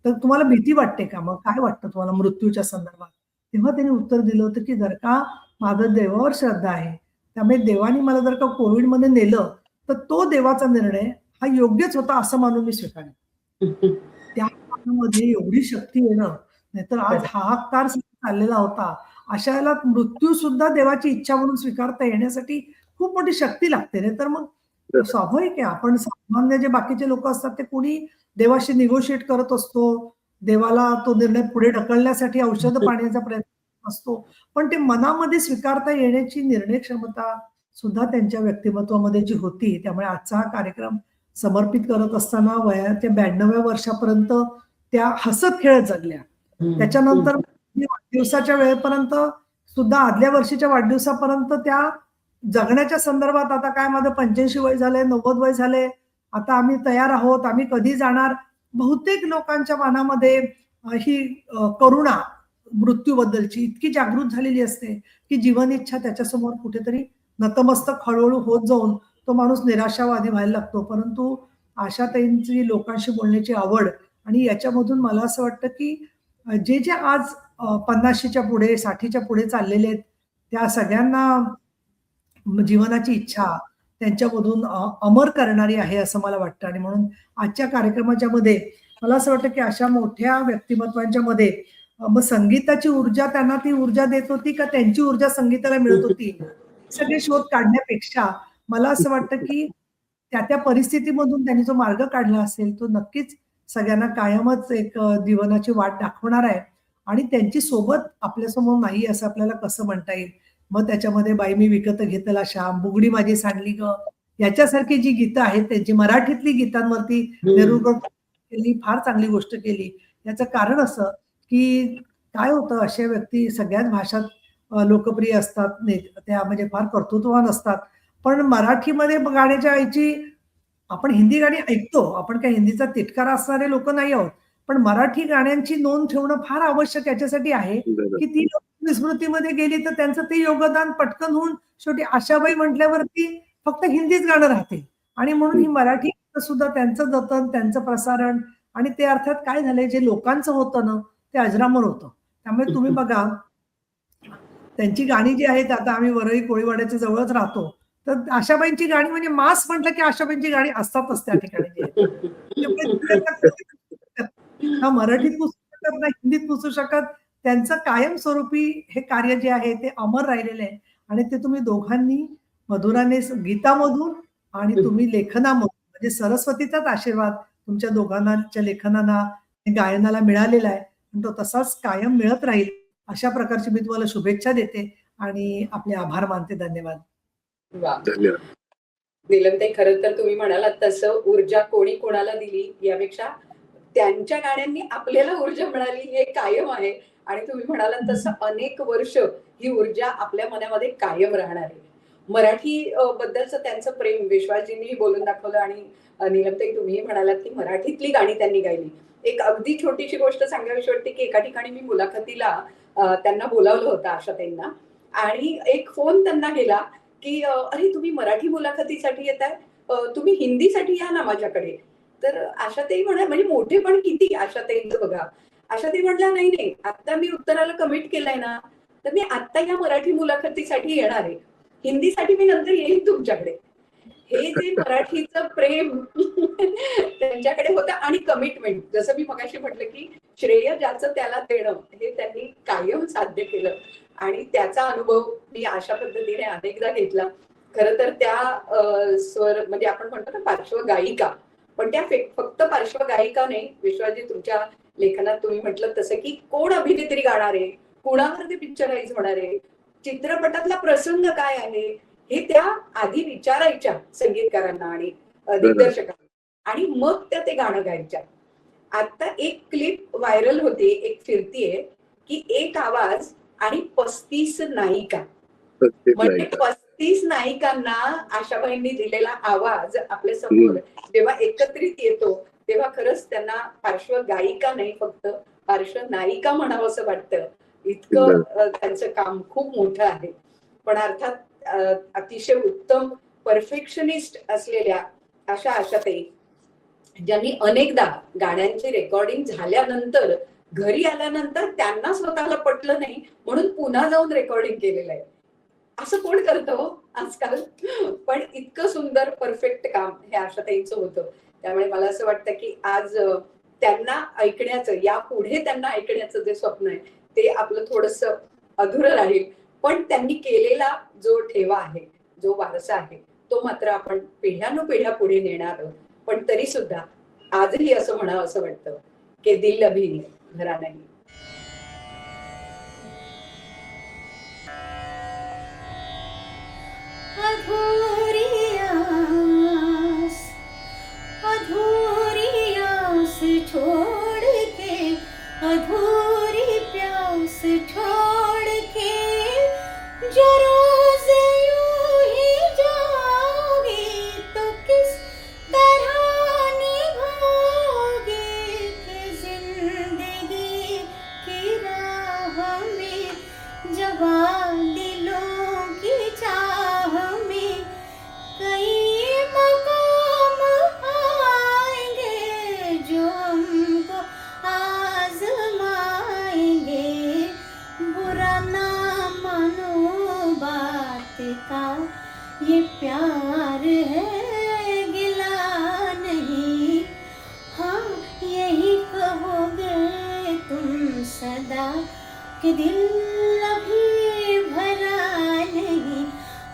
B: तर तुम्हाला भीती वाटते का? मग काय वाटतं तुम्हाला मृत्यूच्या संदर्भात? तेव्हा त्यांनी उत्तर दिलं होतं की जर का माझं देवावर श्रद्धा आहे, त्यामुळे देवाने मला जर का कोविडमध्ये नेलं तर तो देवाचा निर्णय हा योग्यच होता असं मानून मी स्वीकारेन. त्या काळामध्ये एवढी शक्ती येणं, नाहीतर आज हाहाकार चाललेला होता. अशा वेळेला मृत्यू सुद्धा देवाची इच्छा म्हणून स्वीकारता येण्यासाठी खूप मोठी शक्ती लागते. नाही तर मग स्वाभाविक आहे आपण सामान्य जे बाकीचे लोक असतात ते कोणी देवाशी निगोशिएट करत असतो, देवाला तो निर्णय पुढे ढकलण्यासाठी औषध पाण्याचा प्रयत्न असतो, पण ते मनामध्ये स्वीकारता येण्याची निर्णय क्षमता सुद्धा त्यांच्या व्यक्तिमत्वामध्ये जी होती. त्यामुळे आजचा हा कार्यक्रम समर्पित करत असताना वयाच्या 92व्या वर्षापर्यंत त्या हसत खेळत जगल्या. त्याच्यानंतर वाढदिवसाच्या वेळेपर्यंत सुद्धा आदल्या वर्षीच्या वाढदिवसापर्यंत त्या जगण्याच्या संदर्भात आता काय माझं 85 वय झालंय, 90 वय झालंय, आता आम्ही तयार आहोत, आम्ही कधी जाणार. बहुतेक लोकांच्या मनामध्ये ही करुणा मृत्यूबद्दलची इतकी जागृत झालेली असते की जीवन इच्छा त्याच्यासमोर कुठेतरी नतमस्तक हळूहळू होत जाऊन तो माणूस निराशावादी व्हायला लागतो. परंतु आशाताईंची लोकांशी बोलण्याची आवड आणि याच्यामधून मला असं वाटतं की जे आज 50च्या पुढे 60च्या पुढे चाललेले आहेत त्या सगळ्यांना जीवनाची इच्छा त्यांच्यामधून अमर करणारी आहे असं मला वाटतं. आणि म्हणून आजच्या कार्यक्रमाच्या मध्ये मला असं वाटतं की अशा मोठ्या व्यक्तिमत्वांच्या मध्ये मग संगीताची ऊर्जा त्यांना ती ऊर्जा देत होती का त्यांची ऊर्जा संगीताला मिळत होती, सगळे शोध काढण्यापेक्षा मला असं वाटतं की त्या परिस्थितीमधून त्यांनी जो मार्ग काढला असेल तो नक्कीच सगळ्यांना कायमच एक जीवनाची वाट दाखवणार आहे. आणि त्यांची सोबत आपल्यासमोर नाही असं आपल्याला कसं म्हणता येईल. मग त्याच्यामध्ये बाई मी विकत घेतला श्याम, बुगडी माझी सांडली ग, याच्यासारखी जी गीतं आहेत त्यांची मराठीतली गीतांवरती नेरुरकर फार चांगली गोष्ट केली. याचं कारण असं की काय होतं, अशा व्यक्ती सगळ्याच भाषात लोकप्रिय असतात, त्या म्हणजे फार कर्तृत्ववान असतात. पण मराठीमध्ये गाण्याच्या ऐवजी आपण हिंदी गाणी ऐकतो. आपण काही हिंदीचा तिटकारा असणारे लोकं नाही आहोत. पण मराठी गाण्यांची नोंद ठेवणं फार आवश्यक याच्यासाठी आहे,
E: बरोबर.
B: की ती लोकं विस्मृतीमध्ये गेली तर त्यांचं ते योगदान पटकन होऊन शेवटी आशाबाई म्हटल्यावरती फक्त हिंदीच गाणं राहतील आणि म्हणून ही मराठी सुद्धा त्यांचं जतन, त्यांचं प्रसारण आणि ते अर्थात काय झालंय जे लोकांचं होतं ना, ते अजरामर होतं. त्यामुळे तुम्ही बघा त्यांची गाणी जी आहेत, आता आम्ही वरळी कोळीवाड्याच्या जवळच राहतो. तर आशाबाईंची गाणी म्हणजे मास म्हटलं की आशाबाईंची गाणी असतातच त्या ठिकाणी जी आहेत. त्यामुळे ना मराठीत पुसू शकत, ना हिंदीत पुसू शकत. त्यांचं कायमस्वरूपी हे कार्य जे आहे ते अमर राहिलेलं आहे आणि ते तुम्ही दोघांनी मधुराने गीतामधून आणि तुम्ही लेखनामधून म्हणजे सरस्वतीचाच आशीर्वाद तुमच्या दोघांच्या लेखनाला आणि गायनाला मिळालेला आहे. आणि तो तसाच कायम मिळत राहील. अशा प्रकारची मी तुम्हाला शुभेच्छा देते आणि आपले आभार मानते. धन्यवाद.
A: वा.
E: धन्यवाद.
A: नीलमताई, खरं तर तुम्ही म्हणालात तसं ऊर्जा कोणी कोणाला दिली यापेक्षा त्यांच्या गाण्यांनी आपल्याला ऊर्जा मिळाली हे कायम आहे. आणि तुम्ही म्हणालात तसं अनेक वर्ष ही ऊर्जा आपल्या मनामध्ये कायम राहणार आहे. मराठी बद्दलचं त्यांचं प्रेम विश्वासजींनीही बोलून दाखवलं आणि नीलमताई तुम्हीही म्हणालात की मराठीतली गाणी त्यांनी गायली. एक अगदी छोटीशी गोष्ट सांगावीशी वाटते की एका ठिकाणी मी मुलाखतीला त्यांना बोलावलं होतं आशाताईंना आणि एक फोन त्यांना गेला की अरे तुम्ही मराठी मुलाखतीसाठी येताय, तुम्ही हिंदीसाठी या ना माझ्याकडे. तर आशाताई म्हणजे मोठेपण किती आशाताईंचं बघा. आशाताई म्हटल्या नाही नाही, आता मी उत्तराला कमिट केलंय ना, तर मी आत्ता या मराठी मुलाखतीसाठी येणार आहे. हिंदीसाठी मी नंतर येईन तुमच्याकडे. हे जे मराठीचं प्रेम त्यांच्याकडे होतं आणि कमिटमेंट, जसं मी मगाशी म्हटलं की श्रेय ज्याचं त्याला देणं हे त्यांनी कायम साध्य केलं आणि त्याचा अनुभव मी अशा पद्धतीने अनेकदा घेतला. खरं तर त्या स्वर म्हणजे आपण म्हणतो ना पार्श्वगायिका, पण त्या फक्त पार्श्वगायिका नाही. विश्वासजी, तुमच्या लेखनात तुम्ही म्हटलं तसं की कोण अभिनेत्री गाणार आहे, कुणावर ते पिक्चराइज होणार आहे, चित्रपटातला प्रसंग काय आहे, हे त्या आधी विचारायच्या संगीतकारांना आणि दिग्दर्शकांना आणि मग त्या ते गाणं गायच्या. आता एक क्लिप व्हायरल होते, एक फिरतीये की एक आवाज आणि 35 नायिका. म्हणजे 35 नायिकांना आशाबाईंनी दिलेला आवाज आपल्या समोर जेव्हा एकत्रित येतो तेव्हा खरंच त्यांना पार्श्वगायिका नाही, फक्त पार्श्वनायिका म्हणावं असं वाटतं. इतकं त्यांचं काम खूप मोठं आहे. पण अर्थात अतिशय उत्तम परफेक्शनिस्ट असलेल्या अशा आशाताई, ज्यांनी अनेकदा गाण्यांची रेकॉर्डिंग झाल्यानंतर घरी आल्यानंतर त्यांना स्वतःला पटलं नाही म्हणून पुन्हा जाऊन रेकॉर्डिंग केलेलं आहे. असं कोण करतं हो आजकाल? पण इतकं सुंदर परफेक्ट काम हे आशाताईंचं होतं. त्यामुळे मला असं वाटतं की आज त्यांना ऐकण्याचं, यापुढे त्यांना ऐकण्याचं जे स्वप्न आहे ते आपलं थोडंसं अधुरं राहील. पण त्यांनी केलेला जो ठेवा आहे, जो वारसा आहे, तो मात्र आपण पिढ्यानुपिढ्या पुढे नेणार आहोत. पण तरी सुद्धा आजही असं म्हणावं असं वाटतं की दिल अभी भरा नाही.
D: अधूरी आस, अधूरी आस छोड़ के, अधूरी प्यास छोड़ के, जो रोज यूं ही जाओगे तो किस तरह निभाओगे कि जिंदगी की राह में जवां दिलों की चाह में कई मकाम आएंगे जो हमको आजमाएंगे. बुरा ना मानो बात का, ये प्यार है गिला नहीं. हाँ यही कहोगे तुम सदा कि दिल अभी भरा नहीं.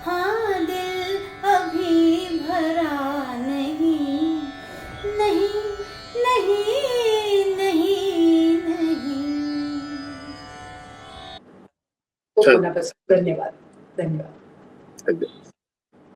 D: हाँ दिल अभी भरा नहीं. नहीं नहीं नहीं नहीं.
A: खूप मनापासून धन्यवाद. धन्यवाद.
E: धन्यवाद.